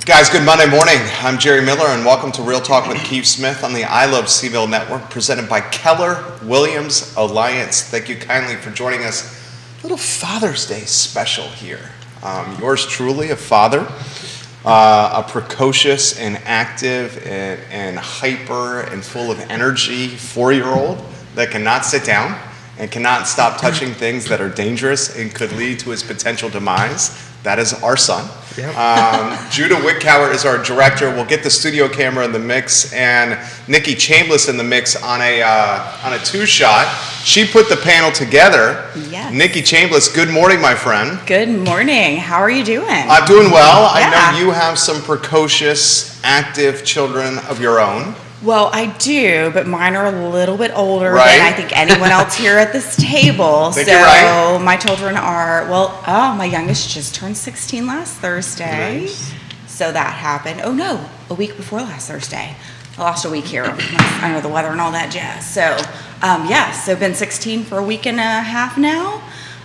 Guys, good Monday morning. I'm Jerry Miller, and welcome to Real Talk with Keith Smith on the I Love CVille Network, presented by Keller Williams Alliance. Thank you kindly for joining us. A little Father's Day special here. Yours truly, a father, a precocious and active and hyper and full of energy 4-year-old that cannot sit down and cannot stop touching things that are dangerous and could lead to his potential demise. That is our son. Yep. Judah Wickower is our director. We'll get the studio camera in the mix, and Nikki Chambless in the mix on a two-shot. She put the panel together. Yes. Nikki Chambless, good morning, my friend. Good morning. How are you doing? I'm doing well. Yeah. I know you have some precocious, active children of your own. Well, I do, but mine are a little bit older Right. than I think anyone else here at this table. Think So you're right. my children are, my youngest just turned 16 last Thursday. Nice. So that happened. Oh no, a week before last Thursday. I lost a week here. I know the weather and all that jazz. So, so been 16 for a week and a half now.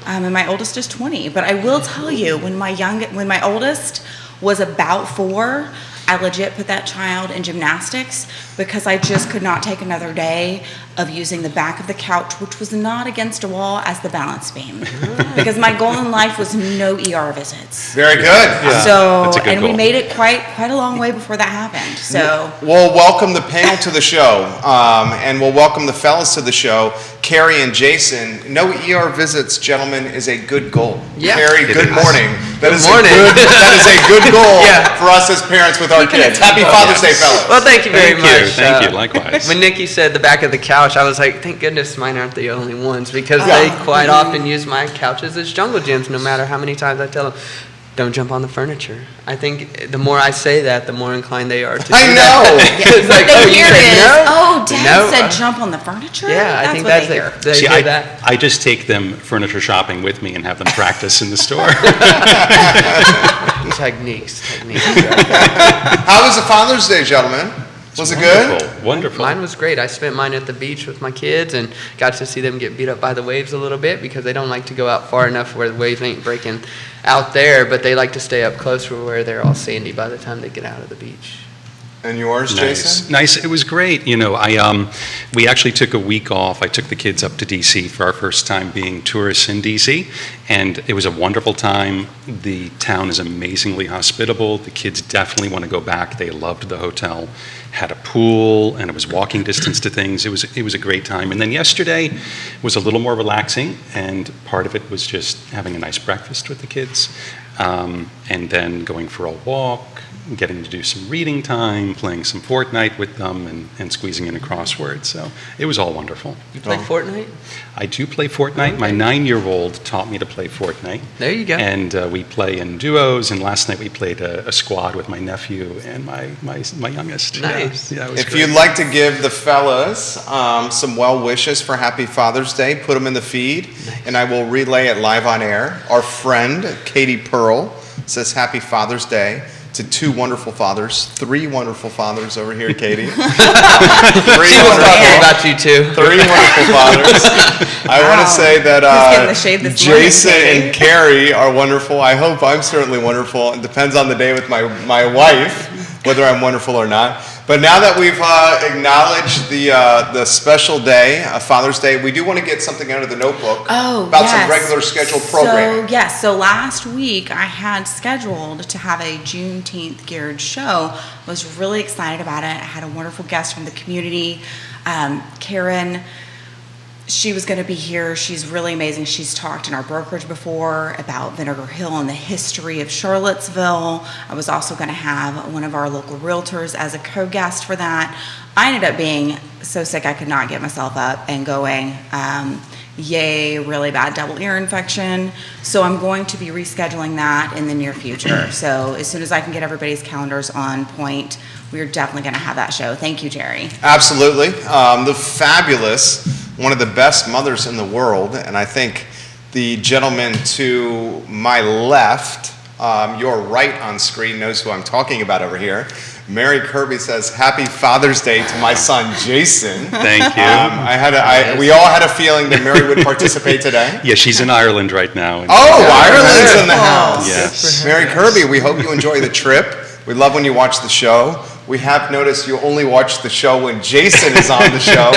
And my oldest is 20. But I will tell you, when my oldest was about 4, I legit put that child in gymnastics because I just could not take another day of using the back of the couch, which was not against a wall, as the balance beam. Because my goal in life was no ER visits. Very good. Yeah. So, That's a good and we goal. made it quite a long way before that happened. So, We'll welcome the panel to the show, and we'll welcome the fellas to the show. Kerry and Jason. No ER visits, gentlemen, is a good goal. Yeah. Kerry, It good is. morning. That is morning. that is a good goal Yeah. for us as parents with our kids. Happy Father's Day, fellas. Well, thank you very much. Thank you. Likewise. When Nikki said the back of the couch, I was like, thank goodness mine aren't the only ones, because Yeah. they quite often use my couches as jungle gyms, no matter how many times I tell them, don't jump on the furniture. I think the more I say that, the more inclined they are to do I know. that. It's like, what oh, they you hear said is, no? oh, Dad No, said jump on the furniture? Yeah, I think what that's they hear. they See, hear that. I just take them furniture shopping with me and have them practice in the store. Techniques. How was the Father's Day, gentlemen? Was it good? Wonderful. Mine was great. I spent mine at the beach with my kids and got to see them get beat up by the waves a little bit, because they don't like to go out far enough where the waves ain't breaking out there, but they like to stay up close where they're all sandy by the time they get out of the beach. And yours, Jason? Nice. It was great. You know, we actually took a week off. I took the kids up to D.C. for our first time being tourists in D.C., and it was a wonderful time. The town is amazingly hospitable. The kids definitely want to go back. They loved the hotel, had a pool, and it was walking distance to things. It was a great time. And then yesterday was a little more relaxing, and part of it was just having a nice breakfast with the kids, and then going for a walk, getting to do some reading time, playing some Fortnite with them, and squeezing in a crossword. So it was all wonderful. You play Fortnite? I do play Fortnite. My 9-year-old taught me to play Fortnite. There you go. And we play in duos, and last night we played a squad with my nephew and my youngest. Nice. Yeah, it was If great. you'd like to give the fellas some well wishes for Happy Father's Day, put them in the feed, and I will relay it live on air. Our friend, Katie Pearl, says Happy Father's Day to 2 wonderful fathers, 3 wonderful fathers over here, Katie. She was talking about you too. 3 wonderful fathers. I want to say that Who's getting the shade this morning, Jason Katie? and Kerry are wonderful. I hope I'm certainly wonderful. It depends on the day with my wife, whether I'm wonderful or not. But now that we've acknowledged the special day, Father's Day, we do want to get something out of the notebook about some regular scheduled programming. So last week I had scheduled to have a Juneteenth geared show. I was really excited about it. I had a wonderful guest from the community, Karen. She was going to be here. She's really amazing. She's talked in our brokerage before about Vinegar Hill and the history of Charlottesville. I was also going to have one of our local realtors as a co-guest for that. I ended up being so sick I could not get myself up and going. Yay, really bad double ear infection. So I'm going to be rescheduling that in the near future. So as soon as I can get everybody's calendars on point, we're definitely going to have that show. Thank you, Jerry. Absolutely. The fabulous, one of the best mothers in the world, and I think the gentleman to my left, your right on screen, knows who I'm talking about over here. Mary Kirby says, Happy Father's Day to my son, Jason. Thank you. We all had a feeling that Mary would participate today. Yeah, she's in Ireland right now. Oh, Ireland's in the house. Yes. Mary Kirby, we hope you enjoy the trip. We love when you watch the show. We have noticed you only watch the show when Jason is on the show.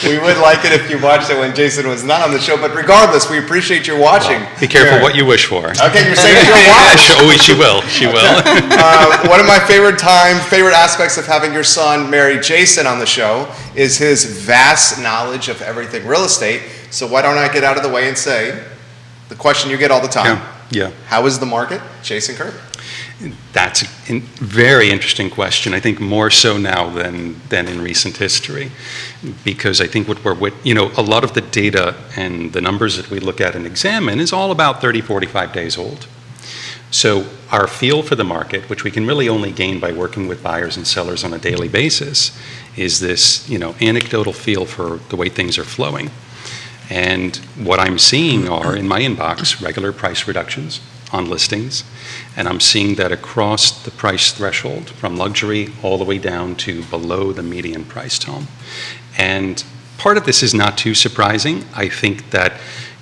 We would like it if you watched it when Jason was not on the show, but regardless, we appreciate your watching. Be careful what you wish for. Okay, you're saying you'll watch. Oh, she will. She will. One of my favorite aspects of having your son marry Jason on the show is his vast knowledge of everything real estate. So why don't I get out of the way and say the question you get all the time. Yeah. How is the market, Jason Kirby? That's a very interesting question. I think more so now than in recent history, because I think what a lot of the data and the numbers that we look at and examine is all about 30, 45 days old. So our feel for the market, which we can really only gain by working with buyers and sellers on a daily basis, is this, anecdotal feel for the way things are flowing. And what I'm seeing are, in my inbox, regular price reductions on listings. And I'm seeing that across the price threshold, from luxury all the way down to below the median priced home. And part of this is not too surprising. I think that,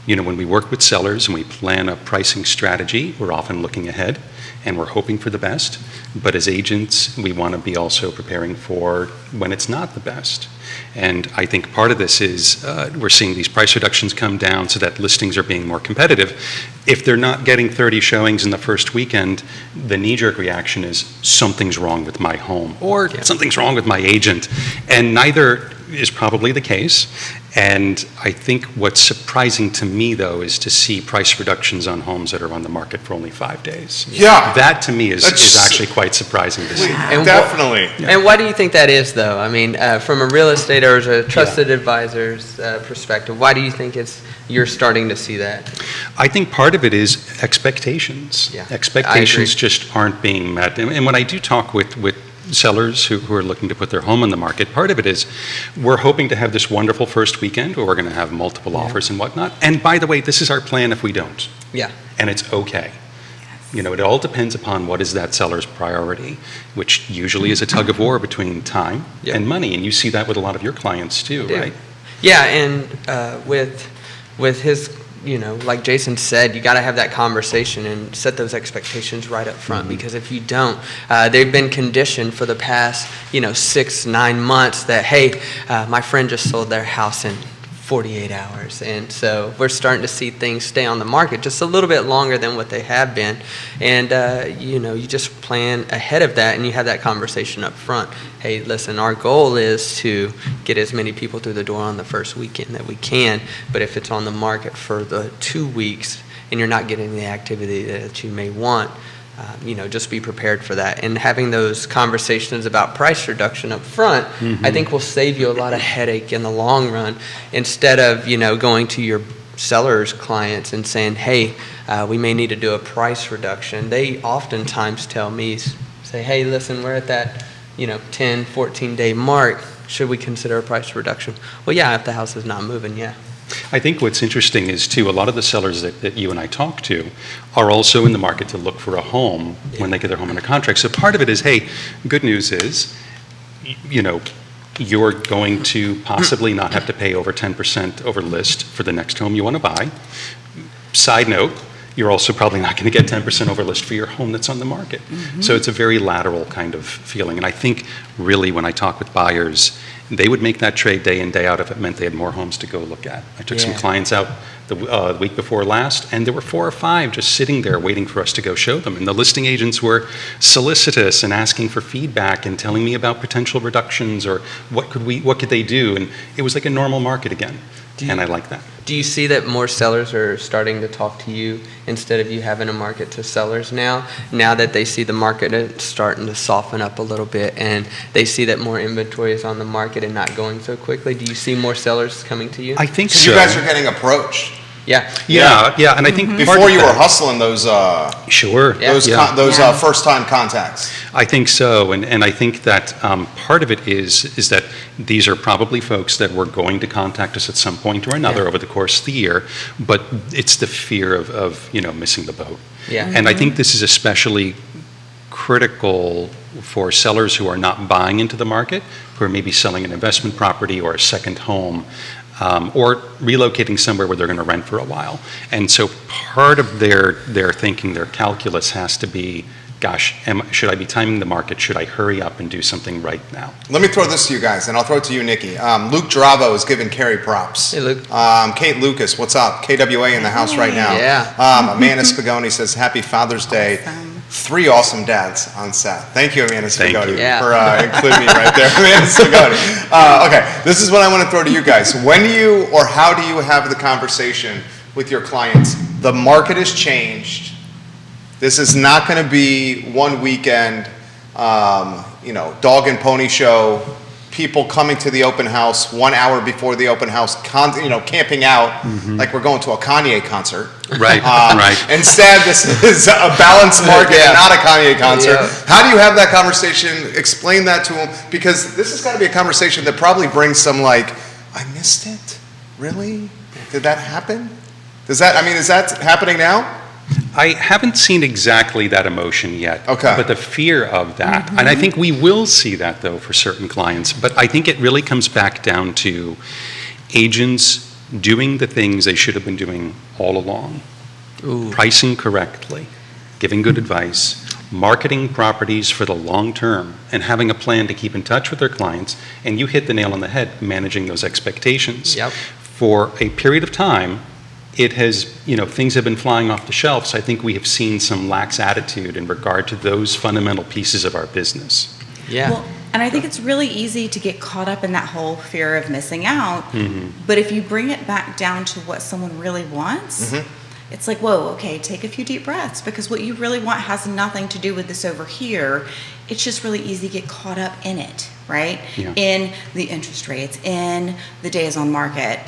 when we work with sellers and we plan a pricing strategy, we're often looking ahead and we're hoping for the best. But as agents, we want to be also preparing for when it's not the best. And I think part of this is we're seeing these price reductions come down so that listings are being more competitive. If they're not getting 30 showings in the first weekend, the knee-jerk reaction is something's wrong with my home or something's wrong with my agent. And neither is probably the case. And I think what's surprising to me, though, is to see price reductions on homes that are on the market for only 5 days. Yeah. That, to me, is actually quite surprising to see. And Definitely. And why do you think that is, though? I mean, from a real estate or as a trusted advisor's perspective, why do you think you're starting to see that? I think part of it is expectations. Yeah, Expectations just aren't being met. And when I do talk with sellers who are looking to put their home on the market, part of it is we're hoping to have this wonderful first weekend where we're going to have multiple offers and whatnot. And by the way, this is our plan if we don't. Yeah. And it's okay. It all depends upon what is that seller's priority, which usually is a tug of war between time and money. And you see that with a lot of your clients too, right? Yeah, and with his, like Jason said, you got to have that conversation and set those expectations right up front. Because if you don't, they've been conditioned for the past, 6-9 months that, hey, my friend just sold their house in 48 hours. And so we're starting to see things stay on the market just a little bit longer than what they have been. And, you just plan ahead of that and you have that conversation up front. Hey, listen, our goal is to get as many people through the door on the first weekend that we can. But if it's on the market for the 2 weeks and you're not getting the activity that you may want, just be prepared for that. And having those conversations about price reduction up front, I think will save you a lot of headache in the long run, instead of, going to your sellers' clients and saying, hey, we may need to do a price reduction. They oftentimes tell me, say, hey, listen, we're at that, 10, 14-day mark. Should we consider a price reduction? Well, yeah, if the house is not moving, yeah. I think what's interesting is, too, a lot of the sellers that you and I talk to are also in the market to look for a home when they get their home under contract. So part of it is, hey, good news is, you're going to possibly not have to pay over 10% over list for the next home you want to buy. Side note, you're also probably not going to get 10% over list for your home that's on the market. So it's a very lateral kind of feeling. And I think really when I talk with buyers, they would make that trade day in, day out if it meant they had more homes to go look at. I took some clients out the week before last, and there were 4 or 5 just sitting there waiting for us to go show them. And the listing agents were solicitous and asking for feedback and telling me about potential reductions or what could they do. And it was like a normal market again. And I like that. Do you see that more sellers are starting to talk to you instead of you having a market to sellers now that they see the market is starting to soften up a little bit and they see that more inventory is on the market and not going so quickly? Do you see more sellers coming to you? I think so. You guys are getting approached. Yeah. And I think before you were hustling those first-time contacts. I think so, and I think that part of it is that these are probably folks that were going to contact us at some point or another over the course of the year, but it's the fear of missing the boat. Yeah. And I think this is especially critical for sellers who are not buying into the market, who are maybe selling an investment property or a second home. Or relocating somewhere where they're going to rent for a while. And so part of their thinking, their calculus has to be gosh, should I be timing the market? Should I hurry up and do something right now? Let me throw this to you guys, and I'll throw it to you, Nikki. Luke Dravo is giving Kerry props. Hey, Luke. Kate Lucas, what's up? KWA in the house right now. Yeah. Amanda Spigoni says, Happy Father's Day. Awesome. 3 awesome dads on set. Thank you, Amanda Thank Spigoni, you. Yeah. for including me right there. Amanda Spigoni. Okay, this is what I want to throw to you guys. When do you, or how do you have the conversation with your clients? The market has changed. This is not going to be one weekend, dog and pony show, people coming to the open house 1 hour before the open house, camping out like we're going to a Kanye concert. Right, right. Instead, this is a balanced market and not a Kanye concert. Yeah. How do you have that conversation? Explain that to them, because this has got to be a conversation that probably brings some I missed it? Really? Did that happen? Is that happening now? I haven't seen exactly that emotion yet. Okay. But the fear of that, and I think we will see that though for certain clients, but I think it really comes back down to agents doing the things they should have been doing all along. Ooh. Pricing correctly, giving good advice, marketing properties for the long term, and having a plan to keep in touch with their clients. And you hit the nail on the head, managing those expectations. Yep. For a period of time, it has, things have been flying off the shelves. I think we have seen some lax attitude in regard to those fundamental pieces of our business. Yeah. Well, and I think it's really easy to get caught up in that whole fear of missing out. But if you bring it back down to what someone really wants, it's like, whoa, okay, take a few deep breaths, because what you really want has nothing to do with this over here. It's just really easy to get caught up in it, right? Yeah. In the interest rates, in the days on market.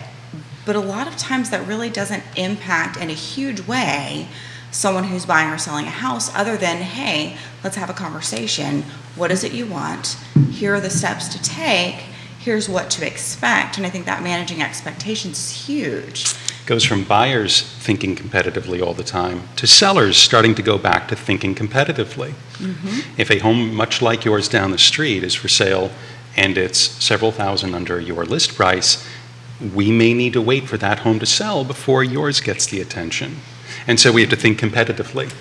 But a lot of times that really doesn't impact in a huge way someone who's buying or selling a house, other than, hey, let's have a conversation. What is it you want? Here are the steps to take. Here's what to expect. And I think that managing expectations is huge. Goes from buyers thinking competitively all the time to sellers starting to go back to thinking competitively. If a home much like yours down the street is for sale and it's several thousand under your list price, we may need to wait for that home to sell before yours gets the attention. And so we have to think competitively.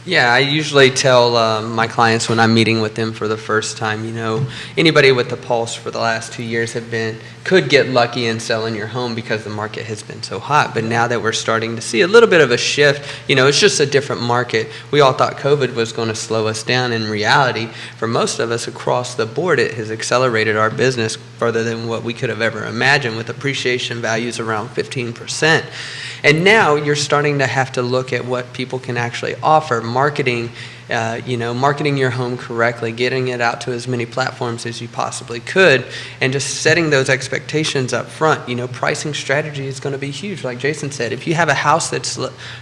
Yeah, I usually tell my clients when I'm meeting with them for the first time, anybody with the pulse for the last 2 years could get lucky in selling your home because the market has been so hot. But now that we're starting to see a little bit of a shift, it's just a different market. We all thought COVID was going to slow us down. In reality, for most of us across the board, it has accelerated our business further than what we could have ever imagined, with appreciation values around 15%. And now you're starting to have to look at what people can actually offer. Marketing your home correctly, getting it out to as many platforms as you possibly could, and just setting those expectations up front. Pricing strategy is going to be huge. Like Jason said, if you have a house that's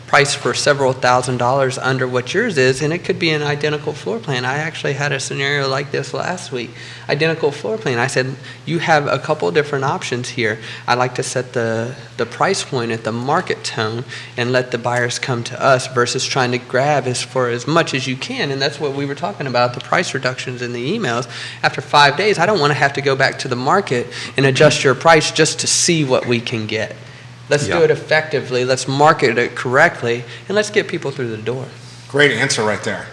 priced for several $1,000s under what yours is, and it could be an identical floor plan. I actually had a scenario like this last week. Identical floor plan. I said, you have a couple different options here. I like to set the price point at the market tone and let the buyers come to us versus trying to grab for as much as you can. And that's what we were talking about, the price reductions in the emails. After 5 days, I don't want to have to go back to the market and adjust your price just to see what we can get. Let's do it effectively. Let's market it correctly, and let's get people through the door. Great answer right there.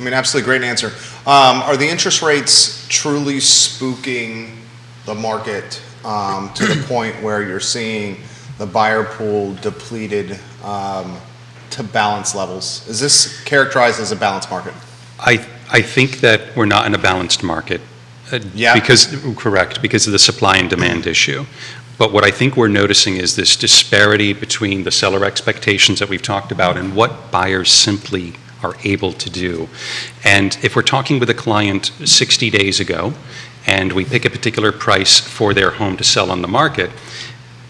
Absolutely great answer. Are the interest rates truly spooking the market to the point where you're seeing the buyer pool depleted to balance levels? Is this characterized as a balanced market? I think that we're not in a balanced market. Because of the supply and demand issue. But what I think we're noticing is this disparity between the seller expectations that we've talked about and what buyers simply are able to do. And if we're talking with a client 60 days ago and we pick a particular price for their home to sell on the market,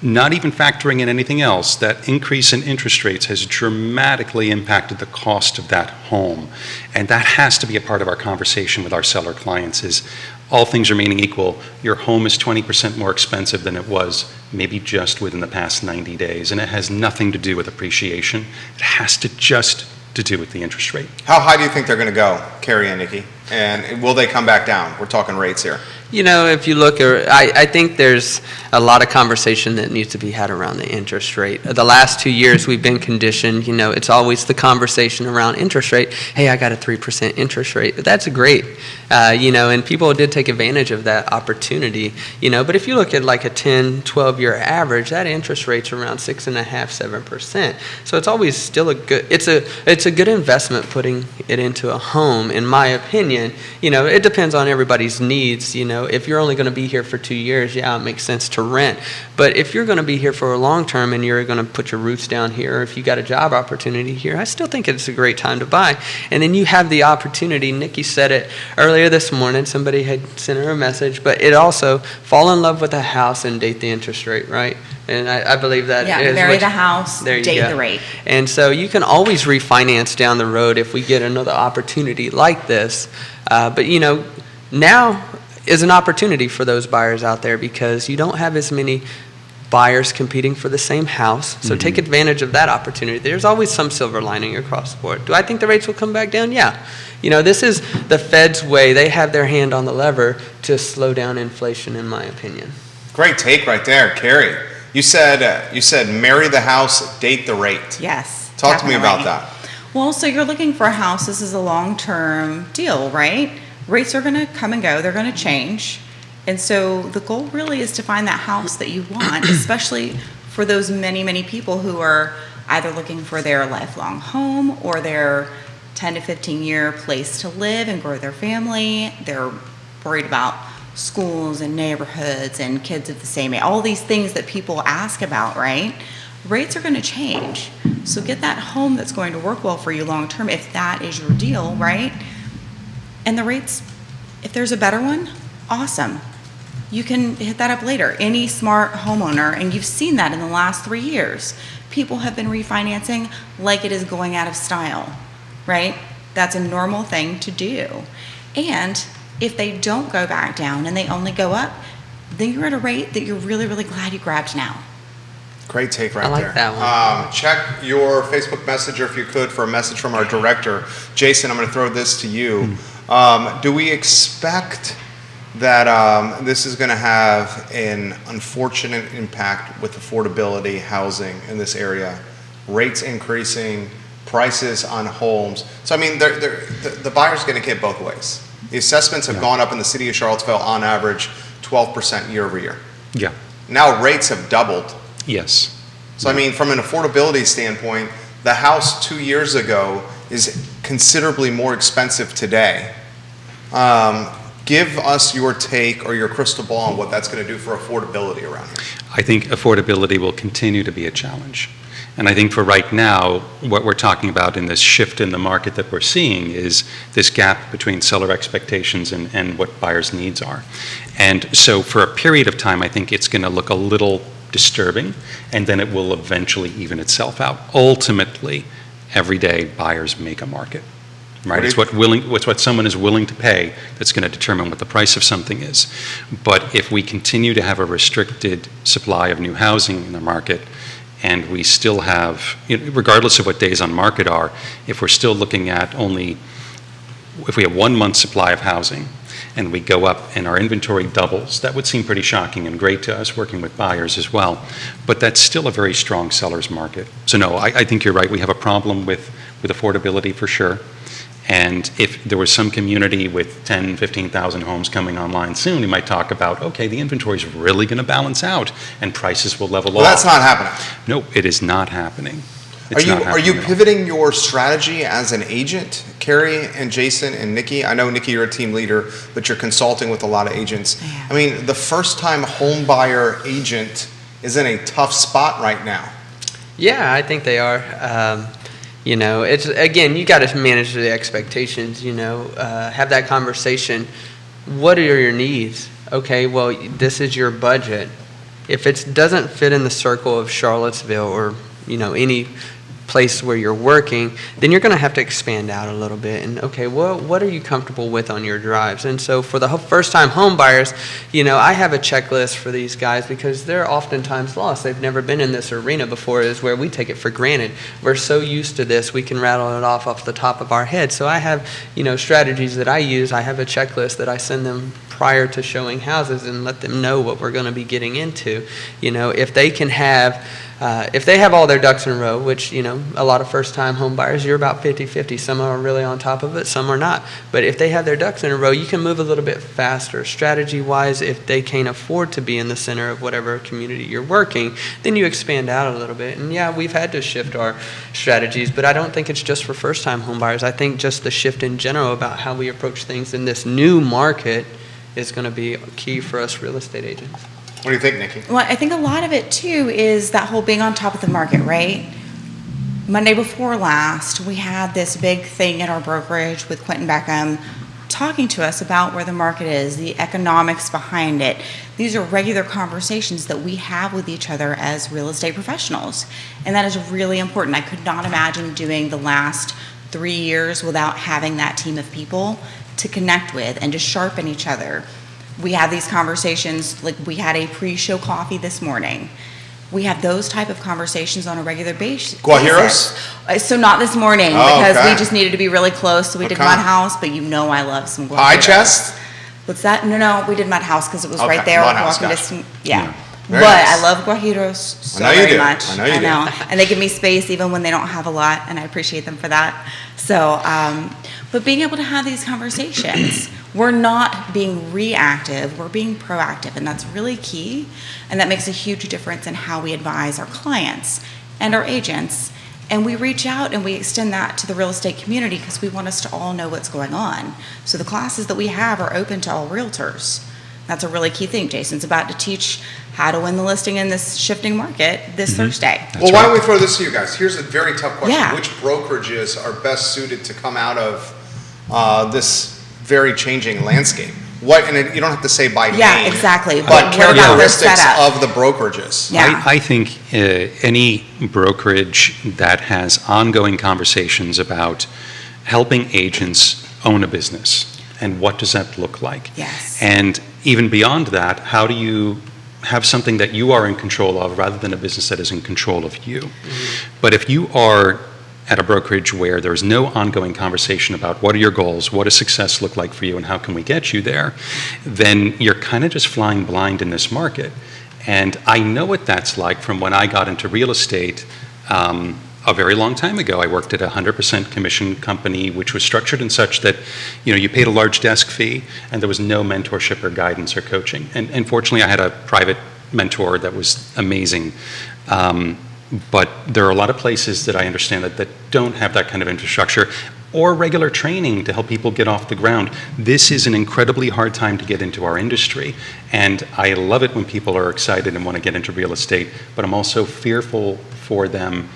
not even factoring in anything else, that increase in interest rates has dramatically impacted the cost of that home. And that has to be a part of our conversation with our seller clients is, all things remaining equal, your home is 20% more expensive than it was maybe just within the past 90 days. And it has nothing to do with appreciation. It has to do with the interest rate. How high do you think they're going to go, Kerry and Nikki? And will they come back down? We're talking rates here. If you look at, I think there's a lot of conversation that needs to be had around the interest rate. The last 2 years we've been conditioned, it's always the conversation around interest rate. Hey, I got a 3% interest rate. That's great. And people did take advantage of that opportunity, but if you look at like a 10, 12-year average, that interest rate's around 6.5%, 7%. So it's always still it's a good investment putting it into a home, in my opinion. It depends on everybody's needs. If you're only going to be here for 2 years, yeah, it makes sense to rent. But if you're going to be here for a long term and you're going to put your roots down here, or if you got a job opportunity here, I still think it's a great time to buy. And then you have the opportunity. Nikki said it earlier this morning. Somebody had sent her a message, but it also fall in love with a house and date the interest rate, right? And I believe that is marry the house, there you date go. the rate. And so you can always refinance down the road if we get another opportunity like this. But now is an opportunity for those buyers out there, because you don't have as many buyers competing for the same house. So take advantage of that opportunity. There's always some silver lining across the board. Do I think the rates will come back down? Yeah. This is the Fed's way. They have their hand on the lever to slow down inflation, in my opinion. Great take right there, Kerry. You said marry the house, date the rate. Yes. Talk to me about definitely. that. Well, so you're looking for a house. This is a long-term deal, right? Rates are going to come and go. They're going to change. And so the goal really is to find that house that you want, especially for those many, many people who are either looking for their lifelong home or their 10 to 15-year place to live and grow their family. They're worried about schools and neighborhoods and kids of the same age, all these things that people ask about, right? Rates are going to change. So get that home that's going to work well for you long term, if that is your deal, right? And the rates, if there's a better one, awesome. You can hit that up later. Any smart homeowner, and you've seen that in the last 3 years, people have been refinancing like it is going out of style, right? That's a normal thing to do. And if they don't go back down and they only go up, then you're at a rate that you're really, really glad you grabbed now. Great take right I like there. that one. Check your Facebook Messenger if you could for a message from our director. Jason, I'm going to throw this to you. Do we expect that this is going to have an unfortunate impact with affordability housing in this area? Rates increasing, prices on homes. So, the buyer's going to get both ways. The assessments have gone up in the city of Charlottesville on average 12% year over year. Yeah. Now rates have doubled. Yes. So, from an affordability standpoint, the house 2 years ago is considerably more expensive today. Give us your take or your crystal ball on what that's going to do for affordability around here. I think affordability will continue to be a challenge. And I think for right now, what we're talking about in this shift in the market that we're seeing is this gap between seller expectations and what buyers' needs are. And so for a period of time, I think it's going to look a little disturbing, and then it will eventually even itself out. Ultimately, every day buyers make a market. Right, it's what someone is willing to pay that's going to determine what the price of something is. But if we continue to have a restricted supply of new housing in the market, and we still have, regardless of what days on market are, if we're still looking at if we have 1 month supply of housing, and we go up and our inventory doubles, that would seem pretty shocking and great to us working with buyers as well. But that's still a very strong seller's market. So no, I think you're right. We have a problem with affordability for sure. And if there was some community with 10, 15,000 homes coming online soon, we might talk about, okay, the inventory is really going to balance out and prices will level off. Well, that's not happening. No, it is not happening. Are you pivoting your strategy as an agent, Kerry and Jason and Nikki? I know, Nikki, you're a team leader, but you're consulting with a lot of agents. The first-time home buyer agent is in a tough spot right now. Yeah, I think they are. It's, again, you got to manage the expectations, have that conversation. What are your needs? Okay, well, this is your budget. If it doesn't fit in the circle of Charlottesville or, any place where you're working, then you're going to have to expand out a little bit. And, okay, well, what are you comfortable with on your drives? And so for the first-time home buyers, I have a checklist for these guys because they're oftentimes lost. They've never been in this arena before, is where we take it for granted. We're so used to this, we can rattle it off the top of our head. So I have, strategies that I use. I have a checklist that I send them prior to showing houses and let them know what we're going to be getting into. If they can have, if they have all their ducks in a row, which, a lot of first-time home buyers, you're about 50-50. Some are really on top of it, some are not. But if they have their ducks in a row, you can move a little bit faster. Strategy-wise, if they can't afford to be in the center of whatever community you're working, then you expand out a little bit. And yeah, we've had to shift our strategies, but I don't think it's just for first-time home buyers. I think just the shift in general about how we approach things in this new market is going to be key for us real estate agents. What do you think, Nikki? Well, I think a lot of it too is that whole being on top of the market, right? Monday before last, we had this big thing at our brokerage with Quentin Beckham talking to us about where the market is, the economics behind it. These are regular conversations that we have with each other as real estate professionals, and that is really important. I could not imagine doing the last 3 years without having that team of people to connect with and to sharpen each other. We have these conversations, like we had a pre-show coffee this morning. We have those type of conversations on a regular basis. Guajiros? So not this morning, Oh, because okay. we just needed to be really close, so we did Okay. Mud House, but I love some guajiros. Pie chest? What's that? No, we did Mud House because it was Okay, right there. Mud House, walking gotcha. distance. Yeah. Very But nice. I love guajiros so I know you very do. much. I know you do. And they give me space even when they don't have a lot, and I appreciate them for that. So, but being able to have these conversations, we're not being reactive, we're being proactive, and that's really key. And that makes a huge difference in how we advise our clients and our agents. And we reach out and we extend that to the real estate community because we want us to all know what's going on. So the classes that we have are open to all realtors. That's a really key thing. Jason's about to teach how to win the listing in this shifting market this Thursday. Well, why don't we throw this to you guys? Here's a very tough question. Yeah. Which brokerages are best suited to come out of this very changing landscape? And you don't have to say by Yeah, name. exactly. But What about their characteristics setup? of the brokerages. Yeah. I think any brokerage that has ongoing conversations about helping agents own a business and what does that look like? Yes. And even beyond that, how do you have something that you are in control of rather than a business that is in control of you? Mm-hmm. But if you are at a brokerage where there's no ongoing conversation about what are your goals, what does success look like for you, and how can we get you there, then you're kind of just flying blind in this market. And I know what that's like from when I got into real estate a very long time ago. I worked at a 100% commission company, which was structured in such that, you paid a large desk fee, and there was no mentorship or guidance or coaching. And fortunately, I had a private mentor that was amazing. But there are a lot of places that I understand that don't have that kind of infrastructure or regular training to help people get off the ground. This is an incredibly hard time to get into our industry, and I love it when people are excited and want to get into real estate, but I'm also fearful for them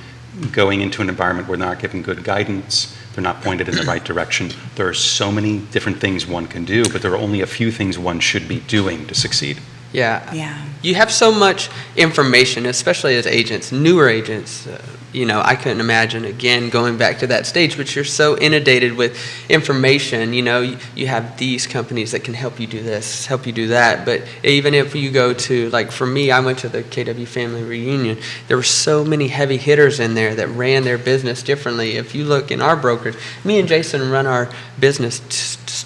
going into an environment where they're not given good guidance, they're not pointed in the right direction. There are so many different things one can do, but there are only a few things one should be doing to succeed. Yeah. You have so much information, especially as agents, newer agents. I couldn't imagine, again, going back to that stage, but you're so inundated with information. You have these companies that can help you do this, help you do that. But even if you go to, like for me, I went to the KW family reunion. There were so many heavy hitters in there that ran their business differently. If you look in our brokerage, me and Jason run our business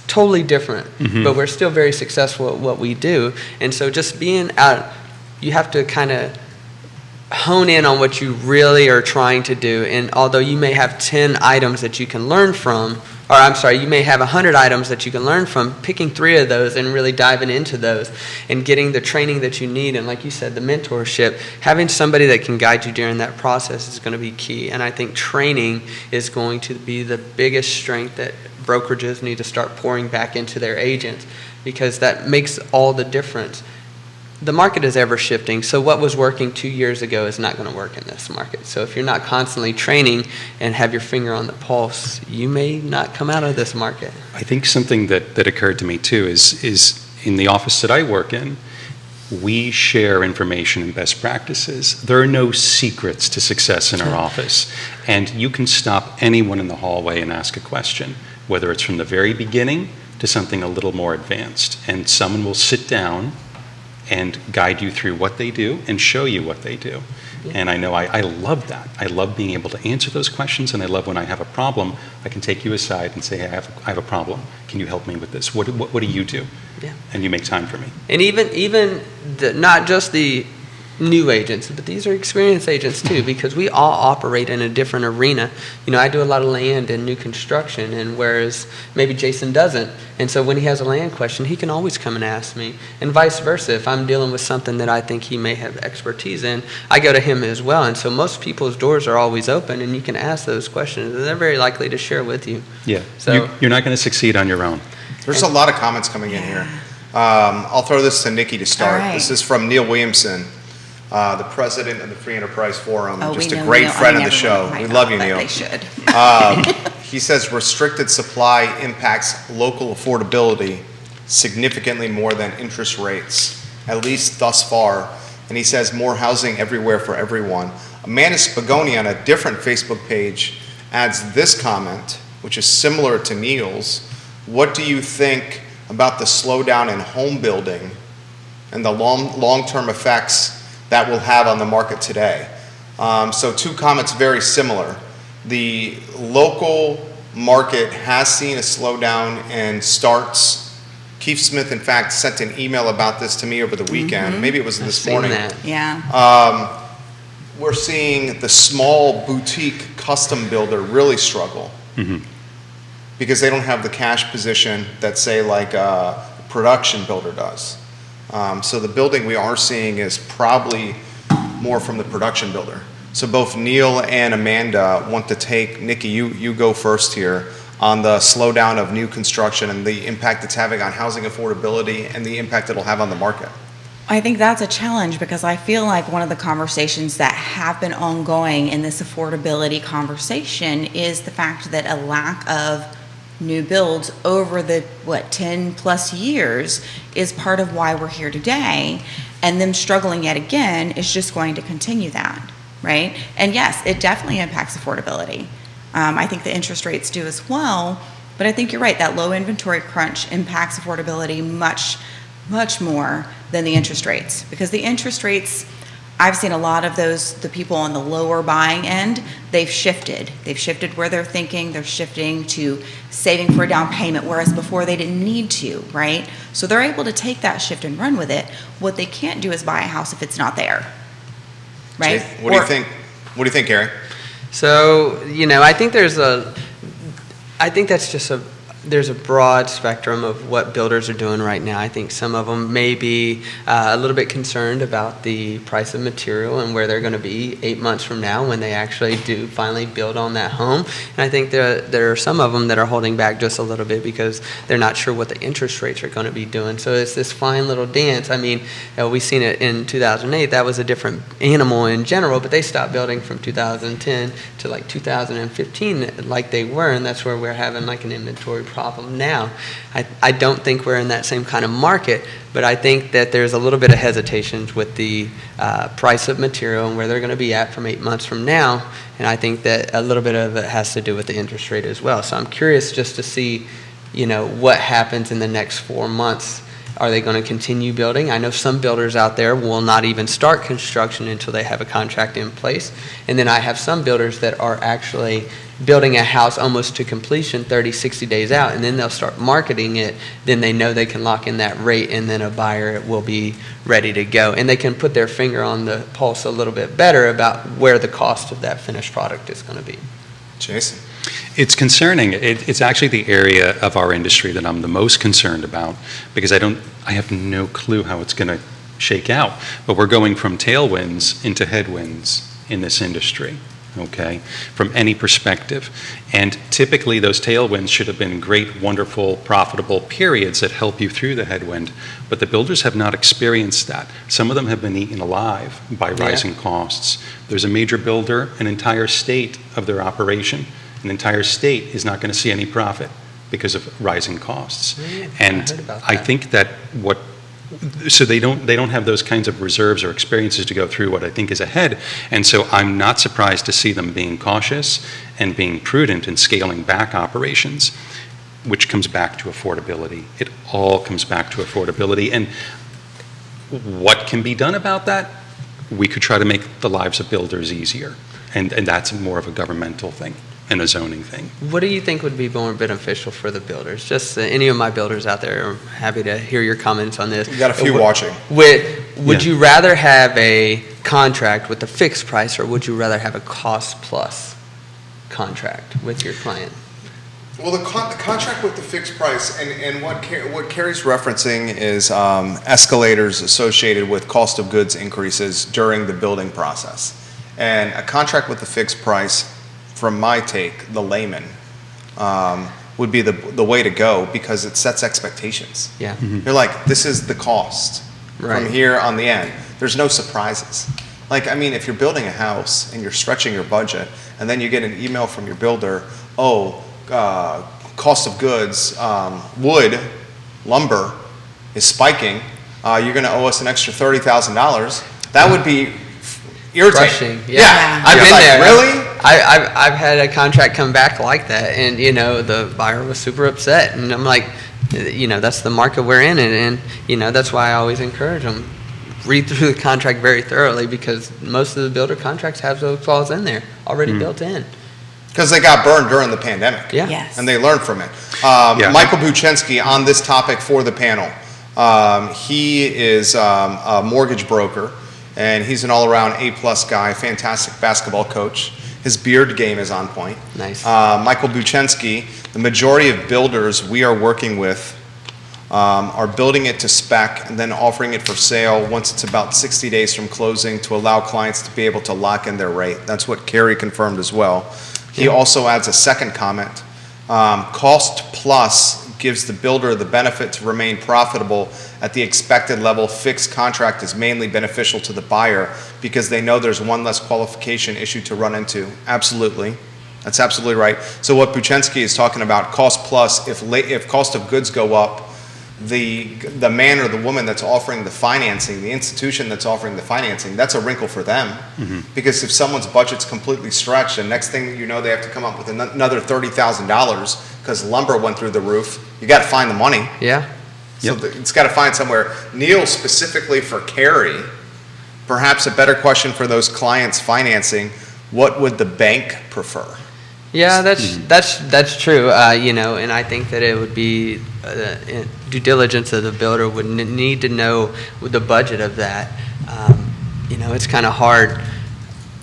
totally different, but we're still very successful at what we do. And so just being out, you have to kind of hone in on what you really are trying to do. And although you may have 10 items that you can learn from, you may have 100 items that you can learn from, picking 3 of those and really diving into those and getting the training that you need. And like you said, the mentorship, having somebody that can guide you during that process is going to be key. And I think training is going to be the biggest strength that brokerages need to start pouring back into their agents, because that makes all the difference. The market is ever shifting, so what was working 2 years ago is not going to work in this market. So if you're not constantly training and have your finger on the pulse, you may not come out of this market. I think something that occurred to me too is in the office that I work in, we share information and best practices. There are no secrets to success in our office, and you can stop anyone in the hallway and ask a question, whether it's from the very beginning to something a little more advanced, and someone will sit down and guide you through what they do and show you what they do. And I know I love that. I love being able to answer those questions, and I love when I have a problem, I can take you aside and say, hey, I have a problem. Can you help me with this? What do you do? Yeah. And you make time for me. And even not just the new agents, but these are experienced agents too, because we all operate in a different arena. You know, I do a lot of land and new construction, and whereas maybe Jason doesn't. And so when he has a land question, he can always come and ask me, and vice versa. If I'm dealing with something that I think he may have expertise in, I go to him as well. And so most people's doors are always open, and you can ask those questions, and they're very likely to share with you. Yeah. So You're not going to succeed on your own. There's a lot of comments coming in here. I'll throw this to Nikki to start. All right. This is from Neil Williamson, the president of the Free Enterprise Forum, Oh, just we a know great Neil. friend I of the never show. would We hang love out, you, but Neil. They should. He says restricted supply impacts local affordability significantly more than interest rates, at least thus far. And he says more housing everywhere for everyone. Amanda Spagoni on a different Facebook page adds this comment, which is similar to Neil's. What do you think about the slowdown in home building and the long-term effects that will have on the market today? So two comments very similar. The local market has seen a slowdown in starts. Keith Smith, in fact, sent an email about this to me over the weekend. Maybe it was this morning. that. Yeah. We're seeing the small boutique custom builder really struggle because they don't have the cash position that, say, like a production builder does. So the building we are seeing is probably more from the production builder. So both Neil and Amanda want to take, Nikki, you go first here, on the slowdown of new construction and the impact it's having on housing affordability and the impact it'll have on the market. I think that's a challenge because I feel like one of the conversations that have been ongoing in this affordability conversation is the fact that a lack of new builds over the 10 plus years is part of why we're here today, and them struggling yet again is just going to continue that, right? And yes, it definitely impacts affordability. I think the interest rates do as well, but I think you're right, that low inventory crunch impacts affordability much more than the interest rates, because the interest rates, I've seen a lot of the people on the lower buying end, they've shifted where they're thinking, they're shifting to saving for a down payment, whereas before they didn't need to, right? So they're able to take that shift and run with it. What they can't do is buy a house if it's not there, right? Jay, what do you think, Kerry? So, I think there's a broad spectrum of what builders are doing right now. I think some of them may be a little bit concerned about the price of material and where they're going to be 8 months from now when they actually do finally build on that home. And I think there are some of them that are holding back just a little bit because they're not sure what the interest rates are going to be doing. So it's this fine little dance. I mean, we've seen it in 2008. That was a different animal in general, but they stopped building from 2010 to like 2015 like they were, and that's where we're having like an inventory problem now. I don't think we're in that same kind of market, but I think that there's a little bit of hesitation with the price of material and where they're going to be at from 8 months from now, and I think that a little bit of it has to do with the interest rate as well. So I'm curious just to see, what happens in the next 4 months. Are they going to continue building? I know some builders out there will not even start construction until they have a contract in place. And then I have some builders that are actually building a house almost to completion 30, 60 days out, and then they'll start marketing it. Then they know they can lock in that rate, and then a buyer will be ready to go. And they can put their finger on the pulse a little bit better about where the cost of that finished product is going to be. Jason? It's concerning. It's actually the area of our industry that I'm the most concerned about because I have no clue how it's going to shake out. But we're going from tailwinds into headwinds in this industry, okay, from any perspective. And typically those tailwinds should have been great, wonderful, profitable periods that help you through the headwind. But the builders have not experienced that. Some of them have been eaten alive by rising costs. There's a major builder, an entire state of their operation. An entire state is not going to see any profit because of rising costs. And I heard about that. I think that so they don't have those kinds of reserves or experiences to go through what I think is ahead. And so I'm not surprised to see them being cautious and being prudent and scaling back operations, which comes back to affordability. It all comes back to affordability. And what can be done about that? We could try to make the lives of builders easier. And that's more of a governmental thing and a zoning thing. What do you think would be more beneficial for the builders? Just any of my builders out there are happy to hear your comments on this. We got a few watching. Would you rather have a contract with a fixed price, or would you rather have a cost plus contract with your client? Well, the contract with the fixed price, and what Kerry's referencing is escalators associated with cost of goods increases during the building process. And a contract with the fixed price, from my take, the layman, would be the way to go, because it sets expectations. Yeah. You're like, this is the cost from here on the end. There's no surprises. Like, I mean, if you're building a house and you're stretching your budget, and then you get an email from your builder, cost of goods, wood, lumber is spiking, you're going to owe us an extra $30,000. That would be irritating. Crushing. Yeah. I've been like, there. Really? I've had a contract come back like that, and the buyer was super upset, and I'm like, that's the market we're in, and that's why I always encourage them, read through the contract very thoroughly, because most of the builder contracts have those clauses in there already built in. Because they got burned during the pandemic. Yeah. Yes. And they learned from it. Michael Buchensky on this topic for the panel. He is a mortgage broker, and he's an all-around A-plus guy, fantastic basketball coach. His beard game is on point. Nice. Michael Buchensky, the majority of builders we are working with are building it to spec and then offering it for sale once it's about 60 days from closing, to allow clients to be able to lock in their rate. That's what Kerry confirmed as well. He also adds a second comment. Cost plus gives the builder the benefit to remain profitable at the expected level. Fixed contract is mainly beneficial to the buyer because they know there's one less qualification issue to run into. Absolutely. That's absolutely right. So what Buchensky is talking about, cost plus, if cost of goods go up, the man or the woman that's offering the financing, the institution that's offering the financing, that's a wrinkle for them. Because if someone's budget's completely stretched, and next thing you know, they have to come up with another $30,000 because lumber went through the roof, you got to find the money. Yeah. So it's got to find somewhere. Neil, specifically for Kerry, perhaps a better question for those clients financing, what would the bank prefer? Yeah, that's true. And I think that it would be due diligence of the builder would need to know the budget of that. It's kind of hard.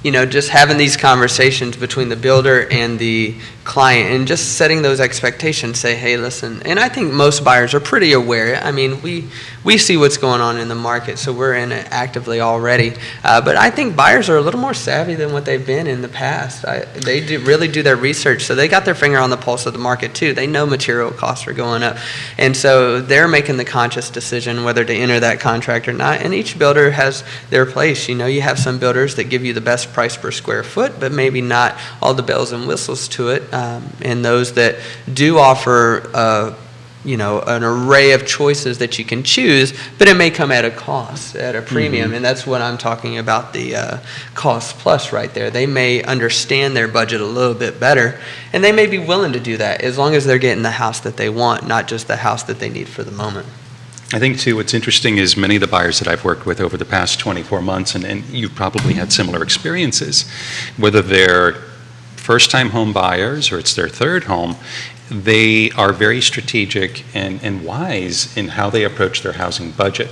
Just having these conversations between the builder and the client, and just setting those expectations. Say, hey, listen. And I think most buyers are pretty aware. I mean, we see what's going on in the market, so we're in it actively already. But I think buyers are a little more savvy than what they've been in the past. They really do their research, so they got their finger on the pulse of the market too. They know material costs are going up, and so they're making the conscious decision whether to enter that contract or not. And each builder has their place. You have some builders that give you the best price per square foot, but maybe not all the bells and whistles to it. And those that do offer, an array of choices that you can choose, but it may come at a cost, at a premium. And that's what I'm talking about, the cost plus right there. They may understand their budget a little bit better, and they may be willing to do that as long as they're getting the house that they want, not just the house that they need for the moment. I think, too, what's interesting is many of the buyers that I've worked with over the past 24 months, and you've probably had similar experiences, whether they're first-time home buyers or it's their third home, they are very strategic and wise in how they approach their housing budget.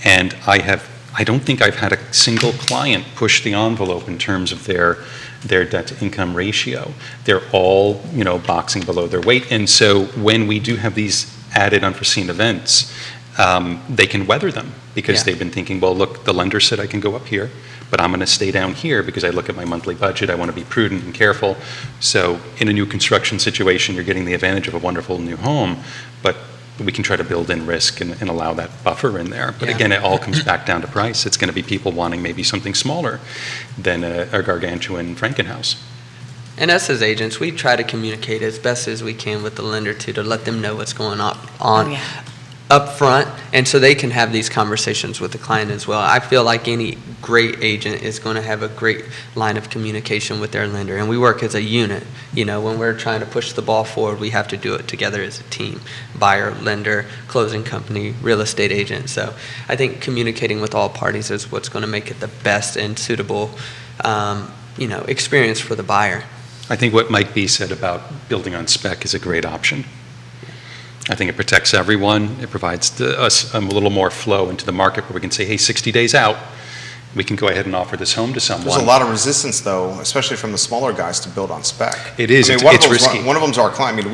And I don't think I've had a single client push the envelope in terms of their debt-to-income ratio. They're all, boxing below their weight. And so when we do have these added unforeseen events, they can weather them because they've been thinking, well, look, the lender said I can go up here, but I'm going to stay down here because I look at my monthly budget. I want to be prudent and careful. So in a new construction situation, you're getting the advantage of a wonderful new home, but we can try to build in risk and allow that buffer in there. But again, it all comes back down to price. It's going to be people wanting maybe something smaller than a gargantuan Frankenhouse. And us as agents, we try to communicate as best as we can with the lender to let them know what's going on. up front, and so they can have these conversations with the client as well. I feel like any great agent is going to have a great line of communication with their lender, and we work as a unit. When we're trying to push the ball forward, we have to do it together as a team: buyer, lender, closing company, real estate agent. So I think communicating with all parties is what's going to make it the best and suitable experience for the buyer. I think what Mike B said about building on spec is a great option. I think it protects everyone. It provides us a little more flow into the market where we can say, hey, 60 days out, we can go ahead and offer this home to someone. There's a lot of resistance, though, especially from the smaller guys, to build on spec. It is. It's risky. One of them's our client.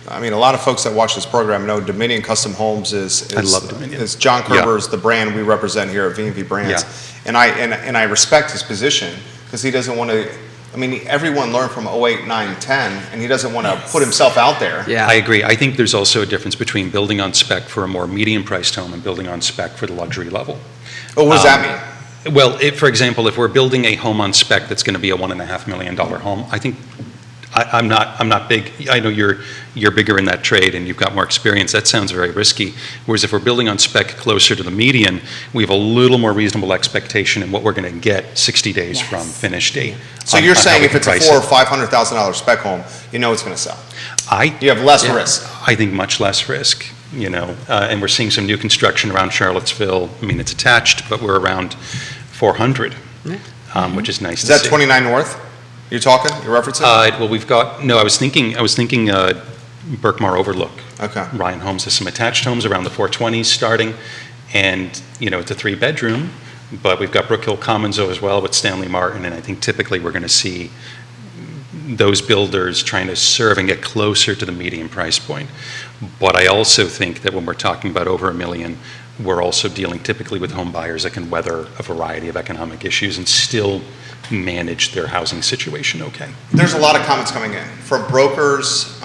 I mean, a lot of folks that watch this program know Dominion Custom Homes is I love Dominion. Is John Kerber's the brand we represent here at V&V Brands. Yeah. And I respect his position, because he doesn't want to. I mean, everyone learned from 08, 9, 10, and he doesn't want to put himself out there. Yeah, I agree. I think there's also a difference between building on spec for a more medium-priced home and building on spec for the luxury level. But what does that mean? Well, for example, if we're building a home on spec that's going to be a $1.5 million home, I think I'm not big. I know you're bigger in that trade and you've got more experience. That sounds very risky. Whereas if we're building on spec closer to the median, we have a little more reasonable expectation in what we're going to get 60 days from finish date. So you're saying if it's a $400,000 or $500,000 spec home, it's going to sell. You have less risk. I think much less risk. And we're seeing some new construction around Charlottesville. I mean, it's attached, but we're around 400, which is nice. Is that 29 North? You're referencing? Well, we've got, no, I was thinking Berkmar Overlook. Okay. Ryan Homes has some attached homes around the 420s starting, and, it's a 3-bedroom, but we've got Brook Hill Commons as well with Stanley Martin, and I think typically we're going to see those builders trying to serve and get closer to the median price point. But I also think that when we're talking about over $1 million, we're also dealing typically with home buyers that can weather a variety of economic issues and still manage their housing situation okay. There's a lot of comments coming in from brokers,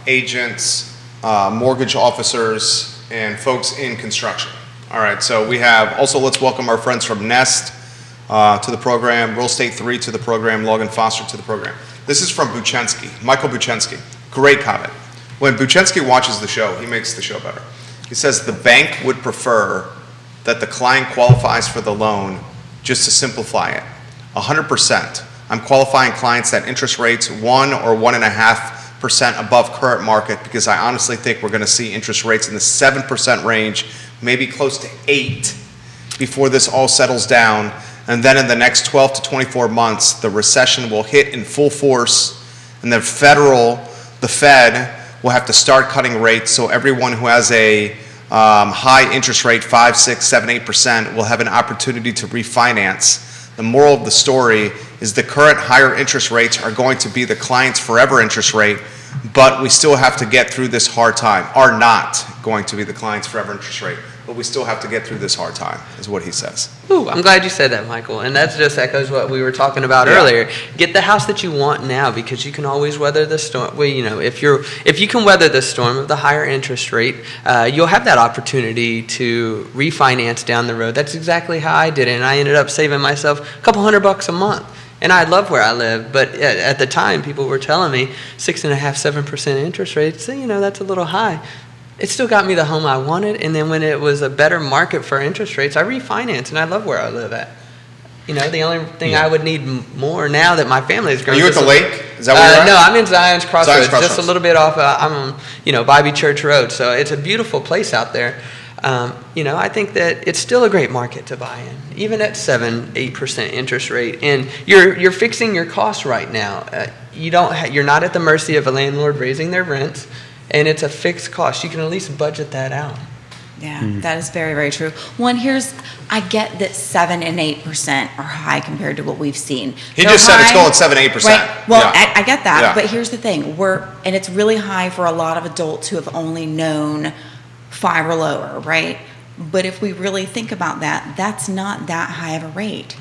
agents, mortgage officers, and folks in construction. All right, so we have, also let's welcome our friends from Nest to the program, Real Estate 3 to the program, Logan Foster to the program. This is from Buchensky, Michael Buchensky. Great comment. When Buchensky watches the show, he makes the show better. He says the bank would prefer that the client qualifies for the loan just to simplify it. 100%. I'm qualifying clients at interest rates 1 or 1.5% above current market, because I honestly think we're going to see interest rates in the 7% range, maybe close to 8, before this all settles down. And then in the next 12 to 24 months, the recession will hit in full force, and the Fed will have to start cutting rates, so everyone who has a high interest rate, 5, 6, 7, 8%, will have an opportunity to refinance. The moral of the story is the current higher interest rates are going to be the client's forever interest rate, but we still have to get through this hard time. Are not going to be the client's forever interest rate, but we still have to get through this hard time, is what he says. Ooh, I'm glad you said that, Michael. And that just echoes what we were talking about earlier. Get the house that you want now, because you can always weather the storm. Well, if you can weather the storm of the higher interest rate, you'll have that opportunity to refinance down the road. That's exactly how I did it, and I ended up saving myself a couple $100 a month. And I love where I live, but at the time, people were telling me 6.5%, 7% interest rates. So, that's a little high. It still got me the home I wanted, and then when it was a better market for interest rates, I refinanced, and I love where I live at. The only thing I would need more now that my family is growing. Are you at the lake? Is that where you're at? No, I'm in Zion's Crossroads, Crossroads. just a little bit off, Bybee Church Road, so it's a beautiful place out there. I think that it's still a great market to buy in, even at 7, 8% interest rate, and you're fixing your costs right now. You're not at the mercy of a landlord raising their rents. And it's a fixed cost. You can at least budget that out. Yeah, that is very, very true. I get that 7 and 8% are high compared to what we've seen. He just said it's going 7, 8%. Right? Well, yeah. I get that, Yeah. but here's the thing. And it's really high for a lot of adults who have only known 5 or lower, right? But if we really think about that, that's not that high of a rate.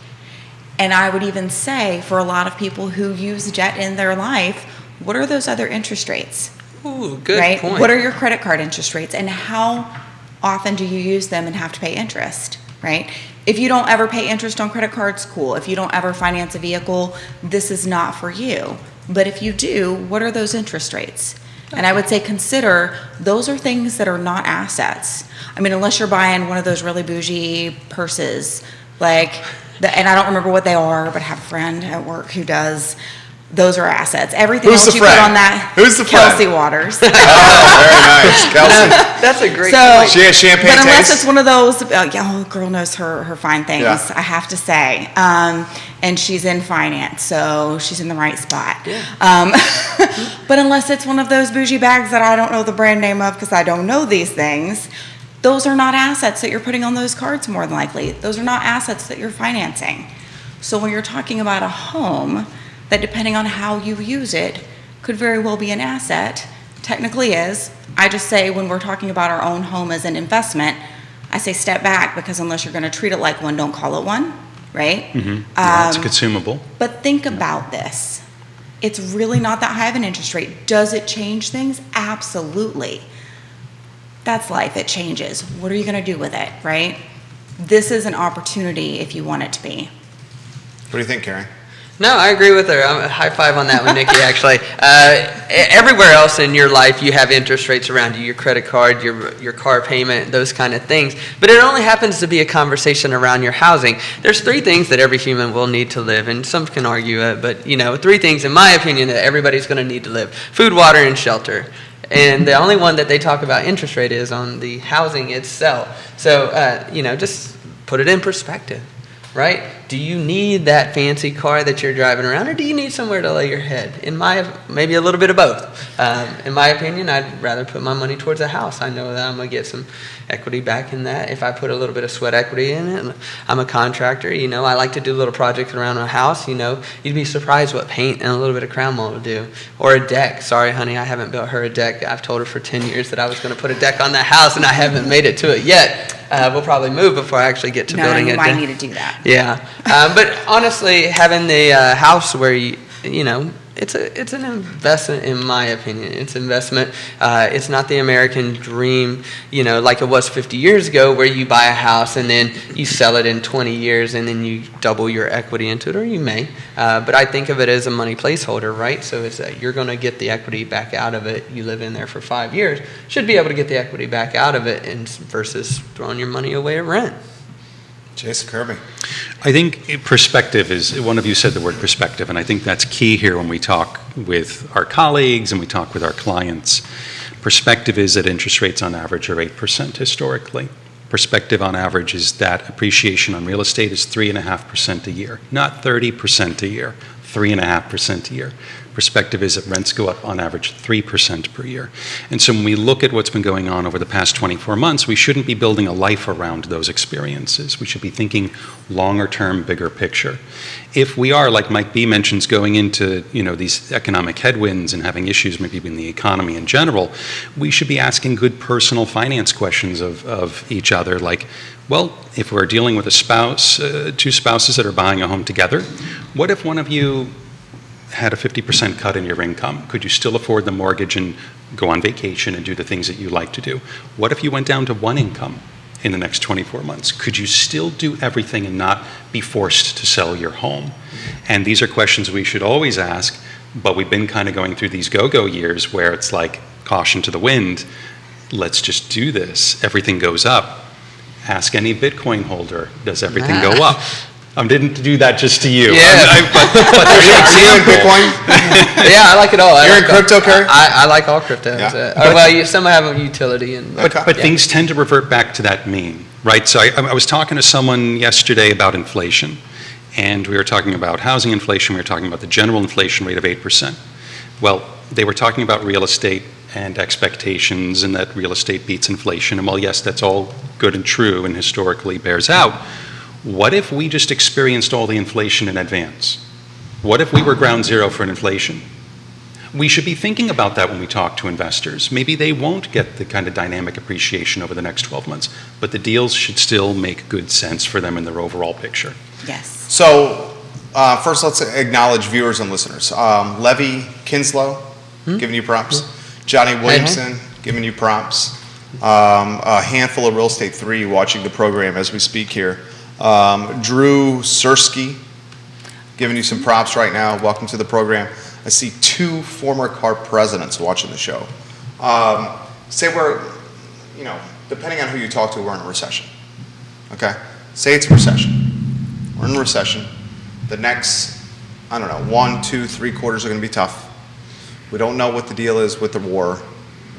And I would even say for a lot of people who use debt in their life, what are those other interest rates? Ooh, good right? point. What are your credit card interest rates, and how often do you use them and have to pay interest, right? If you don't ever pay interest on credit cards, cool. If you don't ever finance a vehicle, this is not for you. But if you do, what are those interest rates? And I would say consider those are things that are not assets. I mean, unless you're buying one of those really bougie purses, and I don't remember what they are, but I have a friend at work who does. Those are assets. Everything Who's else the you friend? put on that. Who's the Kelsey friend? Waters. Oh, very nice. Kelsey. That's a great So- point. She has champagne But unless taste? it's one of those, girl knows her fine things, Yeah. I have to say. And she's in finance, so she's in the right spot. Yeah. But unless it's one of those bougie bags that I don't know the brand name of because I don't know these things, those are not assets that you're putting on those cards more than likely. Those are not assets that you're financing. So when you're talking about a home, that depending on how you use it, could very well be an asset, technically is. I just say when we're talking about our own home as an investment, I say step back because unless you're going to treat it like one, don't call it one, right? Yeah, it's consumable. But think about this. It's really not that high of an interest rate. Does it change things? Absolutely. That's life. It changes. What are you going to do with it, right? This is an opportunity if you want it to be. What do you think, Kerry? No, I agree with her. I'm a high five on that one, Nikki, actually. Everywhere else in your life, you have interest rates around you, your credit card, your car payment, those kind of things. But it only happens to be a conversation around your housing. There's three things that every human will need to live, and some can argue it, but, three things, in my opinion, that everybody's going to need to live. Food, water, and shelter. And the only one that they talk about interest rate is on the housing itself. So, just put it in perspective. Right? Do you need that fancy car that you're driving around, or do you need somewhere to lay your head? Maybe a little bit of both. In my opinion, I'd rather put my money towards a house. I know that I'm going to get some equity back in that if I put a little bit of sweat equity in it. I'm a contractor, I like to do little projects around a house, You'd be surprised what paint and a little bit of crown mold will do. Or a deck. Sorry, honey, I haven't built her a deck. I've told her for 10 years that I was going to put a deck on that house, and I haven't made it to it yet. We'll probably move before I actually get to building it. You might need to do that. Yeah, but honestly, having the house where it's an investment, in my opinion. It's investment. It's not the American dream, like it was 50 years ago, where you buy a house and then you sell it in 20 years and then you double your equity into it, or you may. But I think of it as a money placeholder, right? So it's that you're going to get the equity back out of it. You live in there for 5 years, should be able to get the equity back out of it, and versus throwing your money away at rent. Jason Kirby. I think perspective is, one of you said the word perspective, and I think that's key here when we talk with our colleagues and we talk with our clients. Perspective is that interest rates on average are 8% historically. Perspective on average is that appreciation on real estate is 3.5% a year, not 30% a year, 3.5% a year. Perspective is that rents go up on average 3% per year. And so when we look at what's been going on over the past 24 months, we shouldn't be building a life around those experiences. We should be thinking longer term, bigger picture. If we are, like Mike B mentions, going into these economic headwinds and having issues maybe in the economy in general, we should be asking good personal finance questions of each other, like, well, if we're dealing with a spouse, two spouses that are buying a home together, what if one of you had a 50% cut in your income? Could you still afford the mortgage and go on vacation and do the things that you like to do? What if you went down to one income in the next 24 months? Could you still do everything and not be forced to sell your home? And these are questions we should always ask, but we've been kind of going through these go-go years where it's like caution to the wind. Let's just do this. Everything goes up. Ask any Bitcoin holder, does everything go up? I didn't do that just to you. Yeah. But there's an Are you in example. Bitcoin? Yeah, I like it all. You're in crypto, Kerry? I like all cryptos. Yeah. Some have a utility. But things tend to revert back to that mean, right? So I was talking to someone yesterday about inflation, and we were talking about housing inflation. We were talking about the general inflation rate of 8%. Well, they were talking about real estate and expectations, and that real estate beats inflation. And while yes, that's all good and true and historically bears out, what if we just experienced all the inflation in advance? What if we were ground zero for an inflation? We should be thinking about that when we talk to investors. Maybe they won't get the kind of dynamic appreciation over the next 12 months, but the deals should still make good sense for them in their overall picture. Yes. So, first let's acknowledge viewers and listeners. Levy Kinslow, giving you props. Johnny Williamson, giving you props. A handful of Real Estate 3 watching the program as we speak here. Drew Sersky, giving you some props right now. Welcome to the program. I see 2 former CARP presidents watching the show. Say we're, depending on who you talk to, we're in a recession. Okay? Say it's a recession. We're in a recession. The next, 1, 2, 3 quarters are going to be tough. We don't know what the deal is with the war,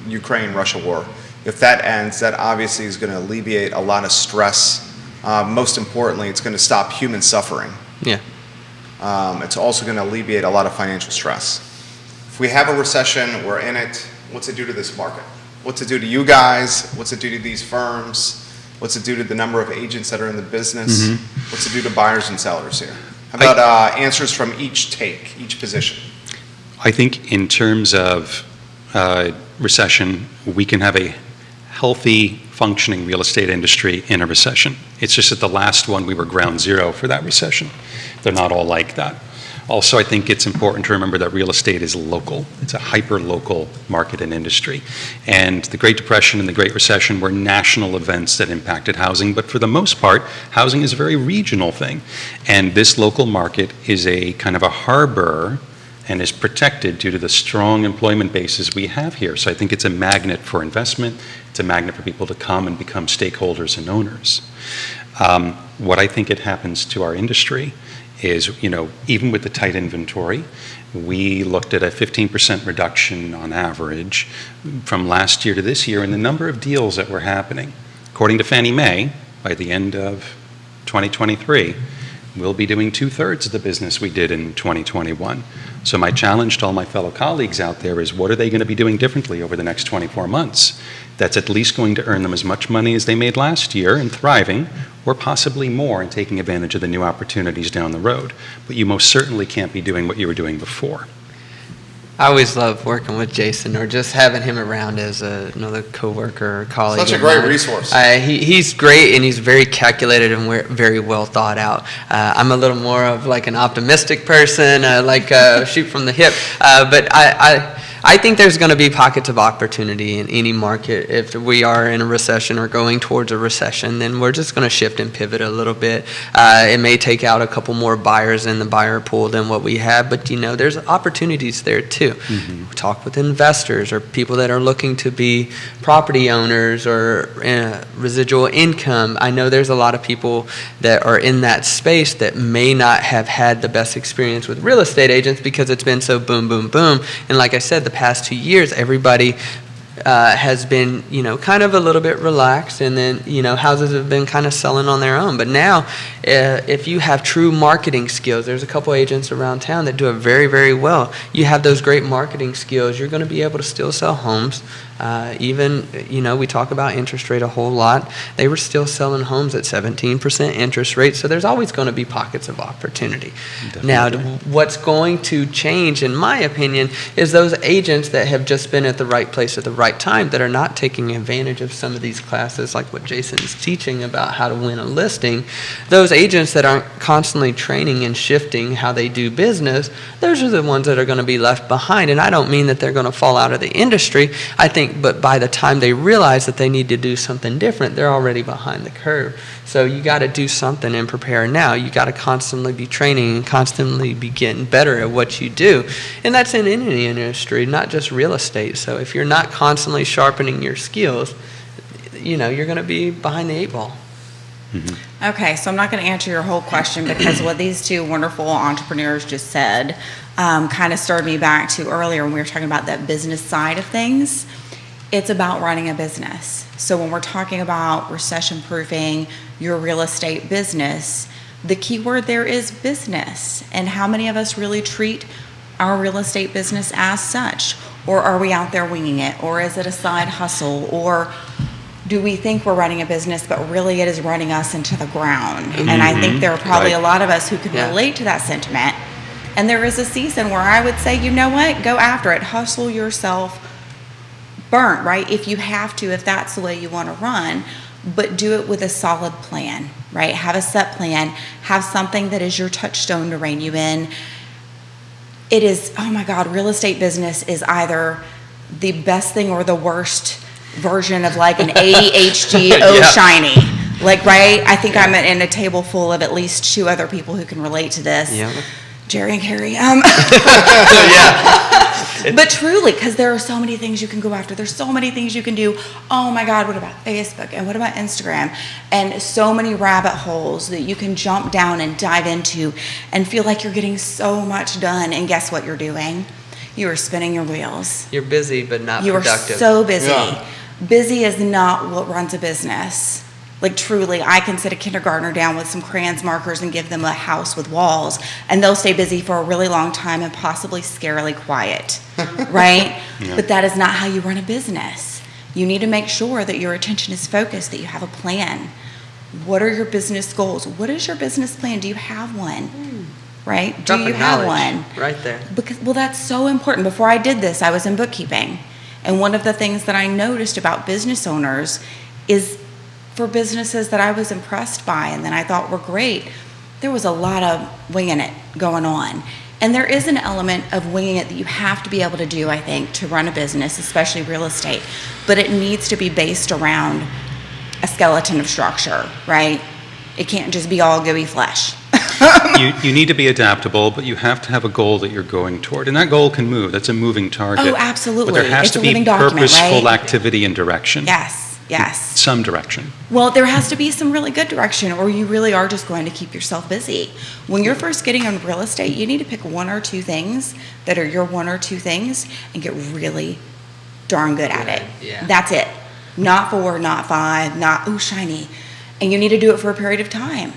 Ukraine-Russia war. If that ends, that obviously is going to alleviate a lot of stress. Most importantly, it's going to stop human suffering. Yeah. It's also going to alleviate a lot of financial stress. If we have a recession, we're in it, what's it do to this market? What's it do to you guys? What's it do to these firms? What's it do to the number of agents that are in the business? Mm-hmm. What's it do to buyers and sellers here? How about answers from each position? I think in terms of recession, we can have a healthy, functioning real estate industry in a recession. It's just that the last one, we were ground zero for that recession. They're not all like that. Also, I think it's important to remember that real estate is local. It's a hyper-local market and industry. And the Great Depression and the Great Recession were national events that impacted housing, but for the most part, housing is a very regional thing. And this local market is a kind of a harbor and is protected due to the strong employment bases we have here. So I think it's a magnet for investment. It's a magnet for people to come and become stakeholders and owners. What I think it happens to our industry is, even with the tight inventory, we looked at a 15% reduction on average from last year to this year in the number of deals that were happening. According to Fannie Mae, by the end of 2023, we'll be doing 2/3 of the business we did in 2021. So my challenge to all my fellow colleagues out there is, what are they going to be doing differently over the next 24 months that's at least going to earn them as much money as they made last year and thriving, or possibly more and taking advantage of the new opportunities down the road? But you most certainly can't be doing what you were doing before. I always love working with Jason, or just having him around as another coworker or colleague. Such a great resource. He's great, and he's very calculated and very well thought out. I'm a little more of like an optimistic person, shoot from the hip. But I think there's going to be pockets of opportunity in any market. If we are in a recession or going towards a recession, then we're just going to shift and pivot a little bit. It may take out a couple more buyers in the buyer pool than what we have, but there's opportunities there too. Mm-hmm. Talk with investors or people that are looking to be property owners or residual income. I know there's a lot of people that are in that space that may not have had the best experience with real estate agents because it's been so boom, boom, boom. And like I said, the past 2 years, everybody has been, kind of a little bit relaxed, and then, houses have been kind of selling on their own. But now, if you have true marketing skills, there's a couple agents around town that do it very, very well. You have those great marketing skills, you're going to be able to still sell homes. Even, we talk about interest rate a whole lot. They were still selling homes at 17% interest rate, so there's always going to be pockets of opportunity. Definitely. Now, what's going to change, in my opinion, is those agents that have just been at the right place at the right time, that are not taking advantage of some of these classes, like what Jason's teaching about how to win a listing. Those agents that aren't constantly training and shifting how they do business, those are the ones that are going to be left behind. And I don't mean that they're going to fall out of the industry. I think, but by the time they realize that they need to do something different, they're already behind the curve. So you got to do something and prepare now. You got to constantly be training and constantly be getting better at what you do. And that's in any industry, not just real estate. So if you're not constantly sharpening your skills, you're going to be behind the 8 ball. Mm-hmm. Okay, so I'm not going to answer your whole question, because what these two wonderful entrepreneurs just said kind of stirred me back to earlier when we were talking about that business side of things. It's about running a business. So when we're talking about recession-proofing your real estate business, the key word there is business. And how many of us really treat our real estate business as such? Or are we out there winging it? Or is it a side hustle? Or do we think we're running a business, but really it is running us into the ground? Mm-hmm. And I think there are probably a lot of us who can relate to that sentiment. And there is a season where I would say, you know what? Go after it. Hustle yourself burnt, right? If you have to, if that's the way you want to run, but do it with a solid plan, right? Have a set plan. Have something that is your touchstone to rein you in. It is, oh my God, real estate business is either the best thing or the worst version of like an ADHD shiny. Like, right? I think I'm in a table full of at least 2 other people who can relate to this. Yeah. Jerry and Kerry. But truly, because there are so many things you can go after. There's so many things you can do. Oh my God, what about Facebook? And what about Instagram? And so many rabbit holes that you can jump down and dive into and feel like you're getting so much done. And guess what you're doing? You are spinning your wheels. You're busy, but not You are productive. so busy. Yeah. Busy is not what runs a business. Like truly, I can sit a kindergartner down with some crayons, markers, and give them a house with walls, and they'll stay busy for a really long time and possibly scarily quiet, right? Yeah. But that is not how you run a business. You need to make sure that your attention is focused, that you have a plan. What are your business goals? What is your business plan? Do you have one? Right? Do Drop you of have knowledge one? right there. Because, well, that's so important. Before I did this, I was in bookkeeping. And one of the things that I noticed about business owners is for businesses that I was impressed by and that I thought were great, there was a lot of winging it going on. And there is an element of winging it that you have to be able to do, I think, to run a business, especially real estate. But it needs to be based around a skeleton of structure, right? It can't just be all gooey flesh. You need to be adaptable, but you have to have a goal that you're going toward. And that goal can move. That's a moving target. Oh, absolutely. But there has It's to a be living document, purposeful right? activity and direction. Yes, yes. Some direction. Well, there has to be some really good direction, or you really are just going to keep yourself busy. When you're first getting in real estate, you need to pick one or two things that are your one or two things and get really darn good at it. Yeah. That's it. Not 4, not 5, not, ooh, shiny. And you need to do it for a period of time,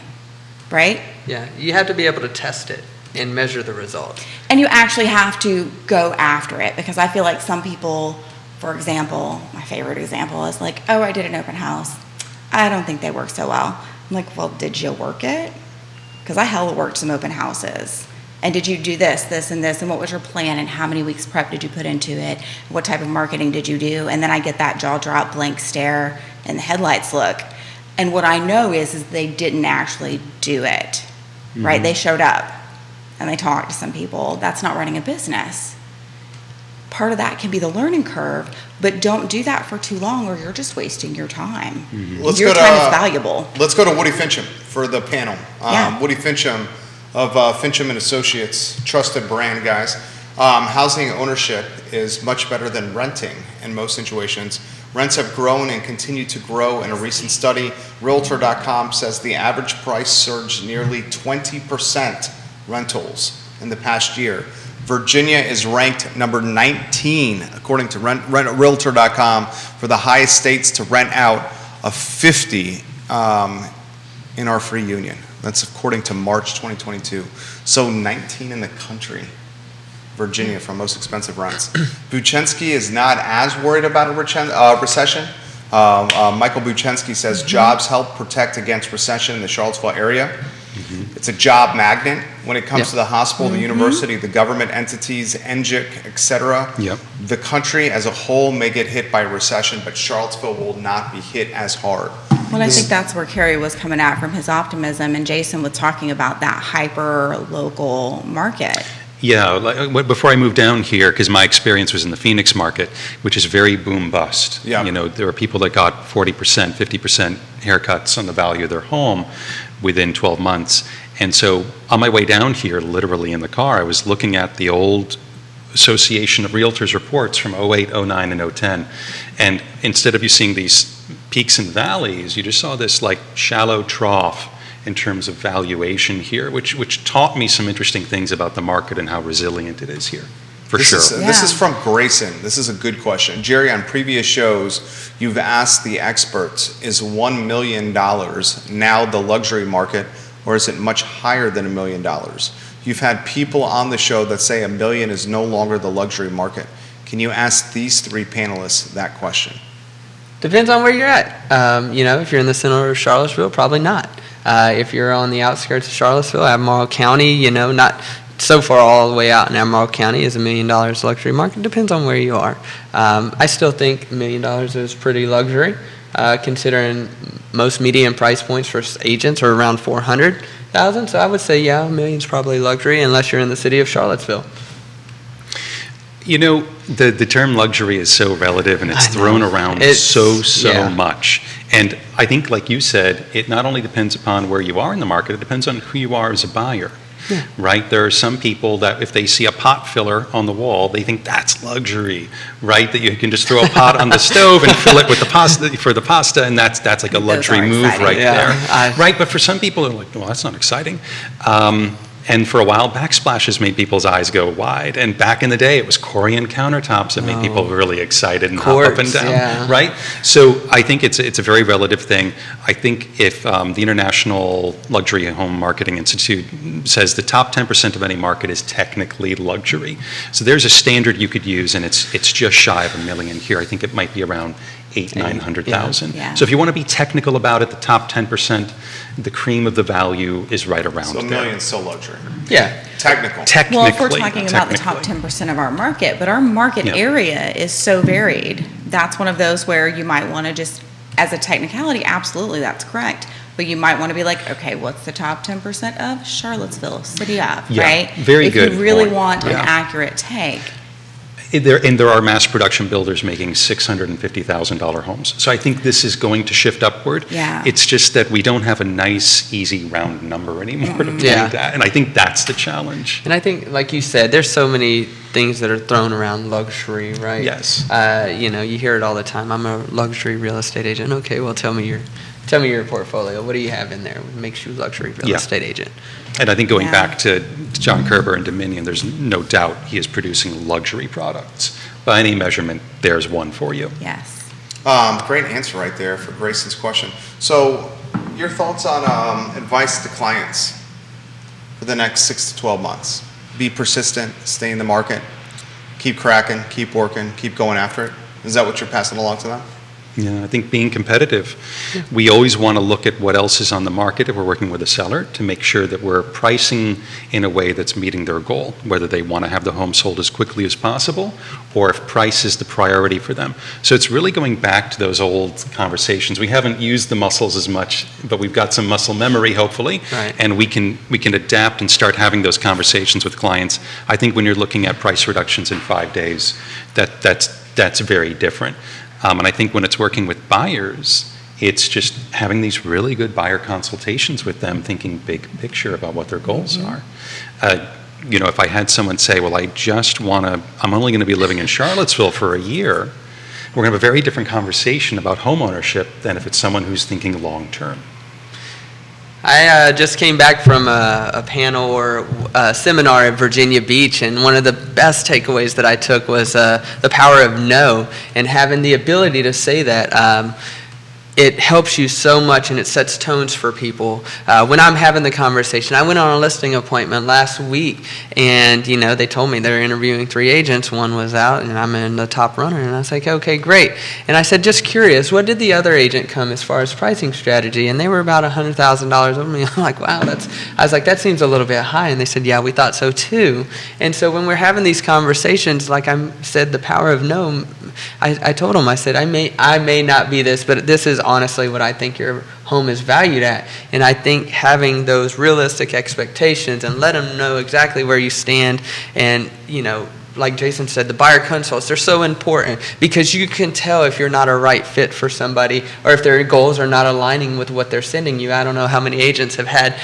right? Yeah, you have to be able to test it and measure the result. And you actually have to go after it, because I feel like some people, for example, my favorite example is like, oh, I did an open house. I don't think they work so well. I'm like, well, did you work it? Because I hella worked some open houses. And did you do this, this, and this? And what was your plan? And how many weeks prep did you put into it? What type of marketing did you do? And then I get that jaw drop, blank stare, and the headlights look. And what I know is they didn't actually do it, right? They showed up and they talked to some people. That's not running a business. Part of that can be the learning curve, but don't do that for too long or you're just wasting your time. Your time is valuable. Let's go to Woody Fincham for the panel. Yeah. Woody Fincham of Fincham and Associates, trusted brand, guys. Housing ownership is much better than renting in most situations. Rents have grown and continue to grow. In a recent study, Realtor.com says the average price surged nearly 20% rentals in the past year. Virginia is ranked number 19, according to Realtor.com, for the highest states to rent out of 50 in our free union. That's according to March 2022. So 19 in the country. Virginia for most expensive rents. Buchensky is not as worried about a recession. Michael Buchensky says jobs help protect against recession in the Charlottesville area. It's a job magnet when it comes to the hospital, the university, the government entities, NGIC, etc. Yep. The country as a whole may get hit by a recession, but Charlottesville will not be hit as hard. Well, I think that's where Kerry was coming at from his optimism, and Jason was talking about that hyper-local market. Yeah, before I moved down here, because my experience was in the Phoenix market, which is very boom bust. Yeah. You know, there are people that got 40%, 50% haircuts on the value of their home within 12 months. And so on my way down here, literally in the car, I was looking at the old Association of Realtors reports from 08, 09, and 010. And instead of you seeing these peaks and valleys, you just saw this like shallow trough in terms of valuation here, which taught me some interesting things about the market and how resilient it is here, for sure. This is from Grayson. This is a good question. Jerry, on previous shows, you've asked the experts, is $1 million now the luxury market, or is it much higher than $1 million? You've had people on the show that say $1 million is no longer the luxury market. Can you ask these three panelists that question? Depends on where you're at. If you're in the center of Charlottesville, probably not. If you're on the outskirts of Charlottesville, Albemarle County, not so far all the way out in Albemarle County is $1 million luxury market. Depends on where you are. I still think $1 million is pretty luxury, considering most median price points for agents are around $400,000. So I would say, yeah, $1 million is probably luxury unless you're in the city of Charlottesville. The term luxury is so relative and it's thrown around so much. And I think, like you said, it not only depends upon where you are in the market, it depends on who you are as a buyer. right? There are some people that if they see a pot filler on the wall, they think that's luxury, right? That you can just throw a pot on the stove and fill it with the pasta, and that's like a luxury are move exciting. right Yeah, there, right? But for some people, they're like, well, that's not exciting. And for a while, backsplashes made people's eyes go wide. And back in the day, it was Corian countertops that made people really excited and hop up and Quartz, down, yeah. right? So I think it's a very relative thing. I think if the International Luxury Home Marketing Institute says the top 10% of any market is technically luxury. So there's a standard you could use, and it's just shy of $1 million here. I think it might be around 900,000. Yeah. So if you want to be technical about it, the top 10%, the cream of the value is right around So $1 there. million's still luxury. Yeah. Technical. Technically. Well, if we're talking about the top technically. 10% of our market, but our market Yeah. area is so varied. That's one of those where you might want to just, as a technicality, absolutely, that's correct. But you might want to be like, okay, what's the top 10% of Charlottesville, city of, Yeah, right? very if good you really point. want an Yeah. accurate take. There are mass production builders making $650,000 homes. So I think this is going to shift upward. Yeah. It's just that we don't have a nice, easy, round number anymore to point Yeah. at. And I think that's the challenge. And I think, like you said, there's so many things that are thrown around luxury, right? Yes. You hear it all the time. I'm a luxury real estate agent. Okay, well, tell me your portfolio. What do you have in there? What makes you a luxury real Yeah. estate agent? And I think going Yeah. back to John Kerber and Dominion, there's no doubt he is producing luxury products. By any measurement, there's one for you. Yes. Great answer right there for Grayson's question. So, your thoughts on advice to clients for the next 6 to 12 months? Be persistent, stay in the market, keep cracking, keep working, keep going after it. Is that what you're passing along to them? Yeah, I think being competitive. We always want to look at what else is on the market if we're working with a seller to make sure that we're pricing in a way that's meeting their goal, whether they want to have the home sold as quickly as possible or if price is the priority for them. So it's really going back to those old conversations. We haven't used the muscles as much, but we've got some muscle memory, hopefully, Right. and we can adapt and start having those conversations with clients. I think when you're looking at price reductions in 5 days, that's very different. And I think when it's working with buyers, it's just having these really good buyer consultations with them, thinking big picture about what their goals are. If I had someone say, well, I'm only going to be living in Charlottesville for a year, we're going to have a very different conversation about home ownership than if it's someone who's thinking long term. I just came back from a panel or a seminar at Virginia Beach, and one of the best takeaways that I took was the power of no, and having the ability to say that. It helps you so much, and it sets tones for people. When I'm having the conversation, I went on a listing appointment last week, and they told me they're interviewing 3 agents. One was out, and I'm in the top runner. And I was like, okay, great. And I said, just curious, what did the other agent come as far as pricing strategy? And they were about $100,000 over me. I'm like, wow, I was like, that seems a little bit high. And they said, yeah, we thought so too. And so when we're having these conversations, like I said, the power of no. I told them, I said, I may not be this, but this is honestly what I think your home is valued at. And I think having those realistic expectations and let them know exactly where you stand, and like Jason said, the buyer consults, they're so important because you can tell if you're not a right fit for somebody or if their goals are not aligning with what they're sending you. I don't know how many agents have had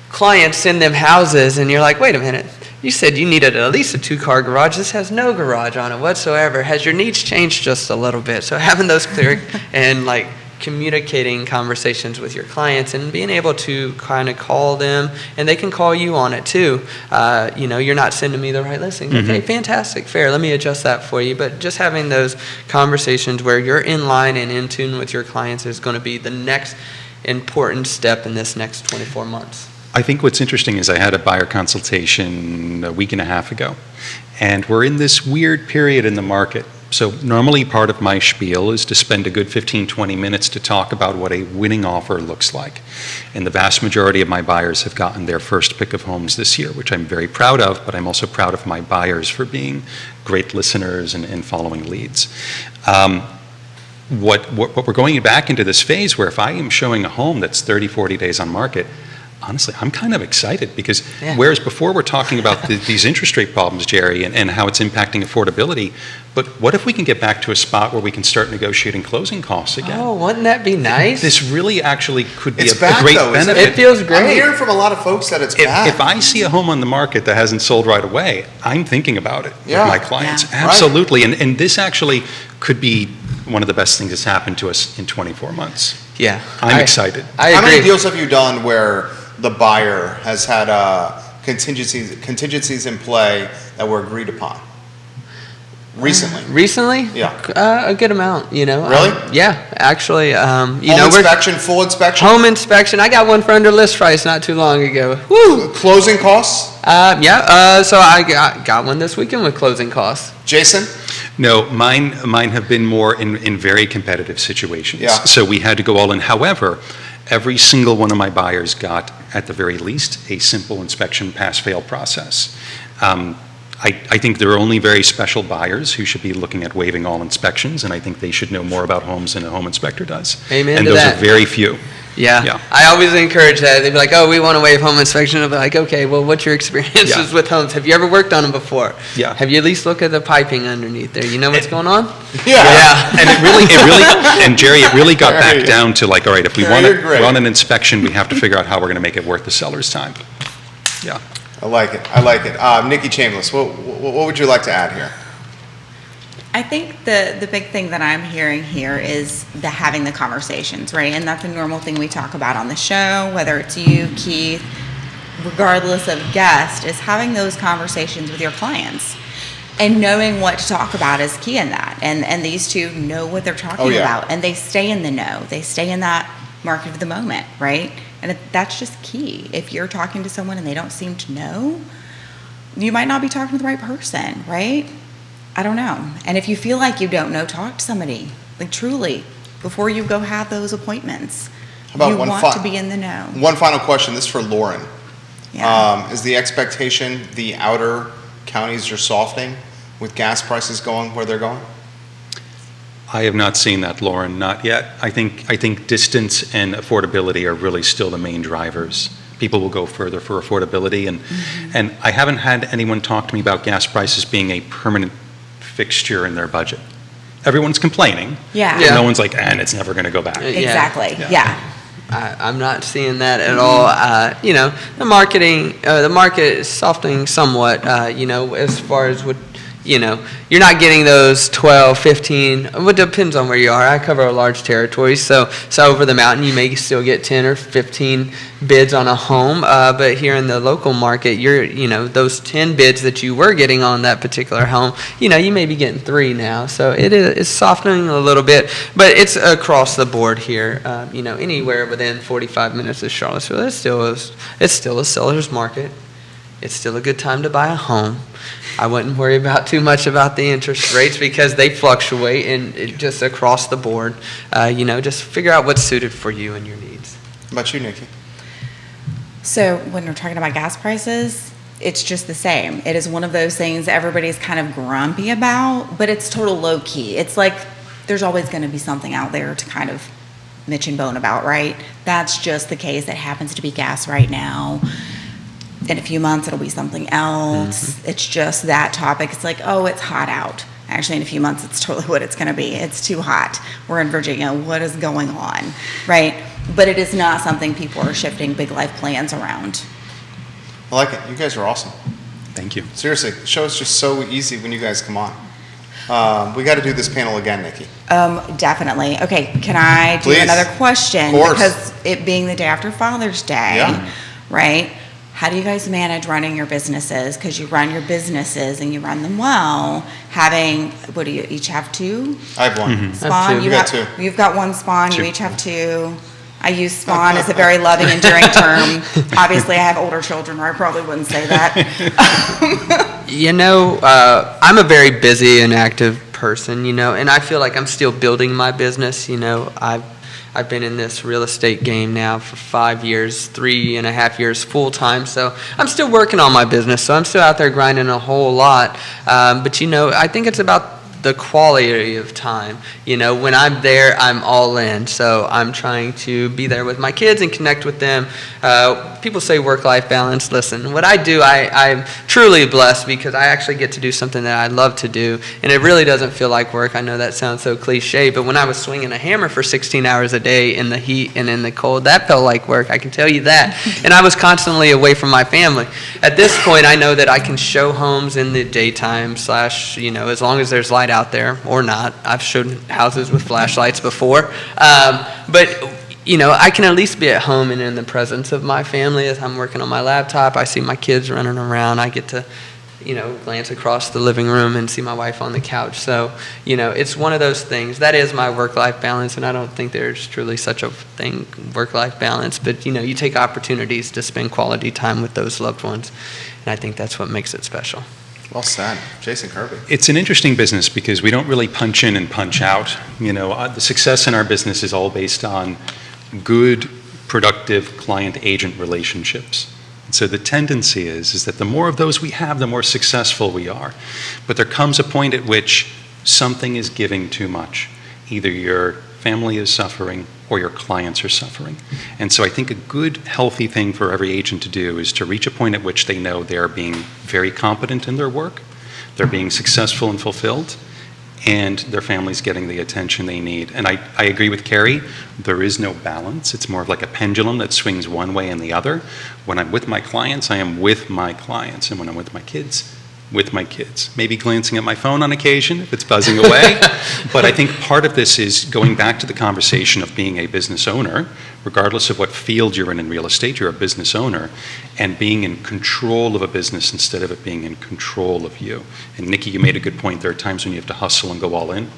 clients send them houses and you're like, wait a minute, you said you needed at least a 2-car garage. This has no garage on it whatsoever. Has your needs changed just a little bit? So having those clear and communicating conversations with your clients and being able to kind of call them, and they can call you on it too. You're not sending me the right listing. Mm-hmm. Okay, fantastic, fair. Let me adjust that for you. But just having those conversations where you're in line and in tune with your clients is going to be the next important step in this next 24 months. I think what's interesting is I had a buyer consultation a week and a half ago, and we're in this weird period in the market. So normally part of my spiel is to spend a good 15, 20 minutes to talk about what a winning offer looks like. And the vast majority of my buyers have gotten their first pick of homes this year, which I'm very proud of, but I'm also proud of my buyers for being great listeners and following leads. What we're going back into this phase where if I am showing a home that's 30, 40 days on market, honestly, I'm kind of excited because Yeah. whereas before we're talking about these interest rate problems, Jerry, and how it's impacting affordability, but what if we can get back to a spot where we can start negotiating closing costs again? Oh, wouldn't that be nice? This really actually could be It's a back, great though, isn't benefit. It feels great. I'm hearing from a lot of folks that it's back. If I see a home on the market that hasn't sold right away, I'm thinking about it Yeah. with my clients. Yeah. Absolutely. And this actually could be one of the best things that's happened to us in 24 months. Yeah. I'm excited. I How agree. many deals have you done where the buyer has had contingencies in play that were agreed upon? Recently. Recently? Yeah. A good amount, you know. Really? Yeah, actually. Home inspection, full inspection? Home inspection. I got one for under list price not too long ago. Woo! Closing costs? So I got one this weekend with closing costs. Jason? No, mine have been more in very competitive situations. Yeah. So we had to go all in. However, every single one of my buyers got, at the very least, a simple inspection pass-fail process. I think there are only very special buyers who should be looking at waiving all inspections, and I think they should know more about homes than a home inspector does. Amen and to those that. are very few. Yeah. Yeah. I always encourage that. They'd be like, oh, we want to waive home inspection. I'll be like, okay, well, what's your experiences Yeah. with homes? Have you ever worked on them before? Yeah. Have you at least looked at the piping underneath there? You know what's going on? Yeah. And it really, and Jerry, it really got Carry back it. down to like, all right, if we Carry want it to great. run an inspection, we have to figure out how we're going to make it worth the seller's time. Yeah. I like it. Nikki Chambless, what would you like to add here? I think the big thing that I'm hearing here is having the conversations, right? And that's a normal thing we talk about on the show, whether it's you, Keith, regardless of guest, is having those conversations with your clients. And knowing what to talk about is key in that. And these two know what they're talking about. And they stay in the know. They stay in that market of the moment, right? And that's just key. If you're talking to someone and they don't seem to know, you might not be talking to the right person, right? I don't know. And if you feel like you don't know, talk to somebody. Like truly, before you go have those appointments. How about you one want to be in the know. One final question. This is for Lauren. Yeah. Is the expectation the outer counties are softening with gas prices going where they're going? I have not seen that, Lauren, not yet. I think distance and affordability are really still the main drivers. People will go further for affordability, and I haven't had anyone talk to me about gas prices being a permanent fixture in their budget. Everyone's complaining. Yeah. But no one's like, and it's never going to go back. Exactly. Yeah. I'm not seeing that at all. You know, the market is softening somewhat, you know, as far as what, you know, you're not getting those 12, 15, it depends on where you are. I cover a large territory, so over the mountain you may still get 10 or 15 bids on a home, but here in the local market, you know, those 10 bids that you were getting on that particular home, you know, you may be getting 3 now. So it's softening a little bit, but it's across the board here. You know, anywhere within 45 minutes of Charlottesville, it's still a seller's market. It's still a good time to buy a home. I wouldn't worry about too much about the interest rates because they fluctuate and just across the board. You know, just figure out what's suited for you and your needs. How about you, Nikki? So when we're talking about gas prices, it's just the same. It is one of those things everybody's kind of grumpy about, but it's total low key. It's like there's always going to be something out there to kind of bitch and bone about, right? That's just the case. It happens to be gas right now. In a few months, it'll be something else. It's just that topic. It's like, oh, it's hot out. Actually, in a few months, it's totally what it's going to be. It's too hot. We're in Virginia. What is going on, right? But it is not something people are shifting big life plans around. I like it. You guys are awesome. Thank you. Seriously, the show is just so easy when you guys come on. We got to do this panel again, Nikki. Definitely. Okay, can I do Please. another question? Of course. Because it being the day after Father's Day, Yeah. right? How do you guys manage running your businesses? Because you run your businesses and you run them well. Having, what do you each have 2? I have one. Spawn, two. You got 2. You've got 1 spawn. Two. You each have 2. I use spawn as a very loving, endearing term. Obviously, I have older children, or I probably wouldn't say that. You know, I'm a very busy and active person, you know, and I feel like I'm still building my business. You know, I've been in this real estate game now for 5 years, 3.5 years full time. So I'm still working on my business. So I'm still out there grinding a whole lot. But you know, I think it's about the quality of time. When I'm there, I'm all in. So I'm trying to be there with my kids and connect with them. People say work-life balance. Listen, what I do, I'm truly blessed because I actually get to do something that I love to do, and it really doesn't feel like work. I know that sounds so cliche, but when I was swinging a hammer for 16 hours a day in the heat and in the cold, that felt like work, I can tell you that. And I was constantly away from my family. At this point, I know that I can show homes in the daytime / as long as there's light out there or not. I've showed houses with flashlights before. But I can at least be at home and in the presence of my family as I'm working on my laptop. I see my kids running around. I get to, glance across the living room and see my wife on the couch. So, it's one of those things. That is my work-life balance, and I don't think there's truly such a thing, work-life balance. But, you take opportunities to spend quality time with those loved ones, and I think that's what makes it special. Well said. Jason Kirby. It's an interesting business because we don't really punch in and punch out. The success in our business is all based on good, productive client-agent relationships. And so the tendency is that the more of those we have, the more successful we are. But there comes a point at which something is giving too much. Either your family is suffering or your clients are suffering. And so I think a good, healthy thing for every agent to do is to reach a point at which they know they are being very competent in their work, they're being successful and fulfilled, and their family's getting the attention they need. And I agree with Kerry, there is no balance. It's more of like a pendulum that swings one way and the other. When I'm with my clients, I am with my clients. And when I'm with my kids, with my kids. Maybe glancing at my phone on occasion if it's buzzing away. But I think part of this is going back to the conversation of being a business owner, regardless of what field you're in real estate, you're a business owner, and being in control of a business instead of it being in control of you. And Nikki, you made a good point. There are times when you have to hustle and go all in.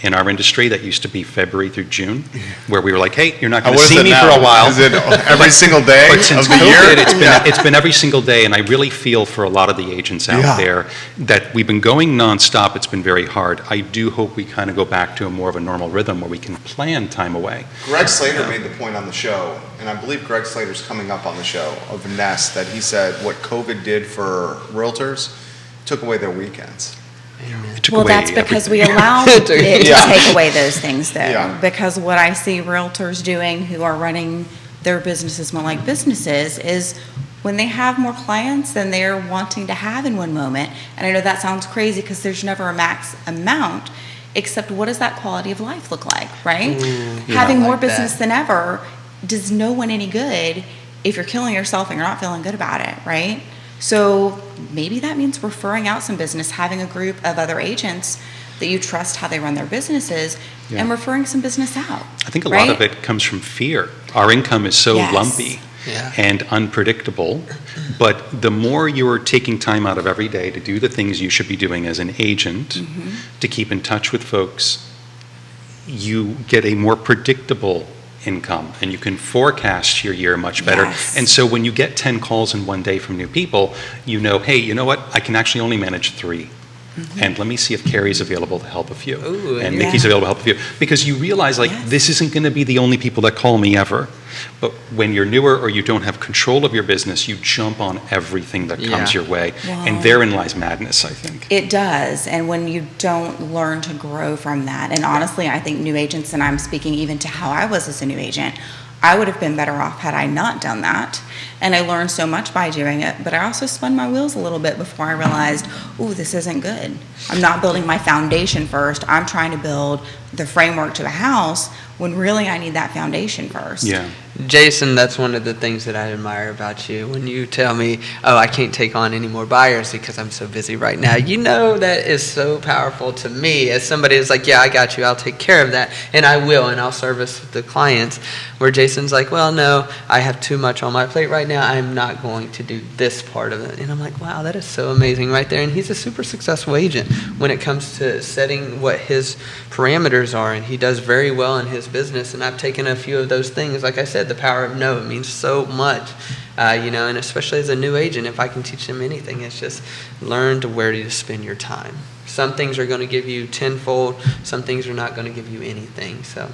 In our industry, that used to be February through June, where we were like, hey, you're not going to see me for a while. Is it every single day But since of the COVID, year? it's been every single day, and I really feel for a lot of the agents out there that we've been going nonstop. It's been very hard. I do hope we kind of go back to a more of a normal rhythm where we can plan time away. Greg Slater made the point on the show, and I believe Greg Slater's coming up on the show, of Nest, that he said what COVID did for realtors took away their weekends. It took Well, away that's because everything. we allowed it to Yeah. take away those things, though. Yeah. Because what I see realtors doing who are running their businesses more like businesses is when they have more clients than they're wanting to have in one moment. And I know that sounds crazy because there's never a max amount, except what does that quality of life look like, right? Having more like that. business than ever does no one any good if you're killing yourself and you're not feeling good about it, right? So maybe that means referring out some business, having a group of other agents that you trust how they run their businesses, and referring some business out. I think a lot of it comes from fear. Our income is so Yes. lumpy and unpredictable, but the more you're taking time out of every day to do the things you should be doing as an agent, to keep in touch with folks, you get a more predictable income and you can forecast your year much better. Yes. And so when you get 10 calls in one day from new people, you know, hey, you know what? I can actually only manage 3. And let me see if Kerry's available to help a few. Ooh, and yeah. Nikki's available to help a few. Because you realize, like, Yes. this isn't going to be the only people that call me ever. But when you're newer or you don't have control of your business, you jump on everything that comes your way. Wow. And therein lies madness, I think. It does, and when you don't learn to grow from that, and honestly, I think new agents, and I'm speaking even to how I was as a new agent, I would have been better off had I not done that. And I learned so much by doing it, but I also spun my wheels a little bit before I realized, ooh, this isn't good. I'm not building my foundation first. I'm trying to build the framework to the house when really I need that foundation first. Yeah. Jason, that's one of the things that I admire about you. When you tell me, oh, I can't take on any more buyers because I'm so busy right now, you know that is so powerful to me as somebody who's like, yeah, I got you, I'll take care of that, and I will, and I'll service the clients. Where Jason's like, well, no, I have too much on my plate right now, I'm not going to do this part of it. And I'm like, wow, that is so amazing right there. And he's a super successful agent when it comes to setting what his parameters are, and he does very well in his business. And I've taken a few of those things. Like I said, the power of no, it means so much, and especially as a new agent, if I can teach them anything, it's just learn to where to spend your time. Some things are going to give you tenfold, some things are not going to give you anything. So,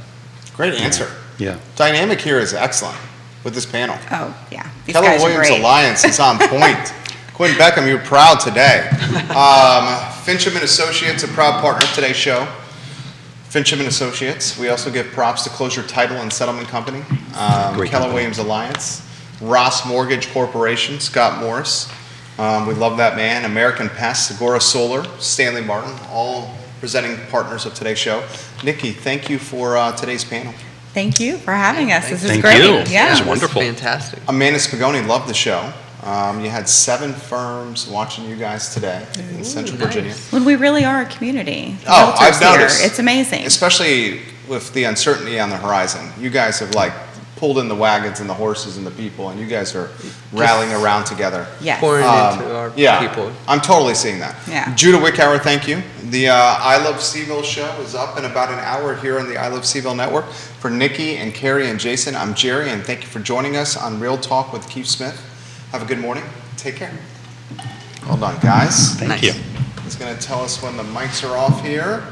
Great answer. Yeah. Dynamic here is excellent with this panel. Oh, yeah. These Keller guys are Williams great. Alliance is on point. Quinn Beckham, you're proud today. Fincham and Associates, a proud partner of today's show. Fincham and Associates. We also give props to Closure Title and Settlement Company, Great Keller company. Williams Alliance, Ross Mortgage Corporation, Scott Morris. We love that man. American Pest, Sigora Solar, Stanley Martin, all presenting partners of today's show. Nikki, thank you for today's panel. Thank you for having us. This is Thank great. you. Yeah. It was It wonderful. Fantastic. Amanda Spigoni loved the show. You had 7 firms watching you guys today in Central nice. Virginia. When we really are a community. The Oh, I've realtors here. noticed. It's amazing. Especially with the uncertainty on the horizon. You guys have like pulled in the wagons and the horses and the people, and you guys are rallying around together. Yes. Pouring into our Yeah, people. I'm totally seeing that. Yeah. Judah Wickhauer, thank you. The I Love CVille show is up in about an hour here on the I Love CVille Network. For Nikki and Kerry and Jason, I'm Jerry, and thank you for joining us on Real Talk with Keith Smith. Have a good morning. Take care. Hold on, guys. Thank Nice. you. He's going to tell us when the mics are off here.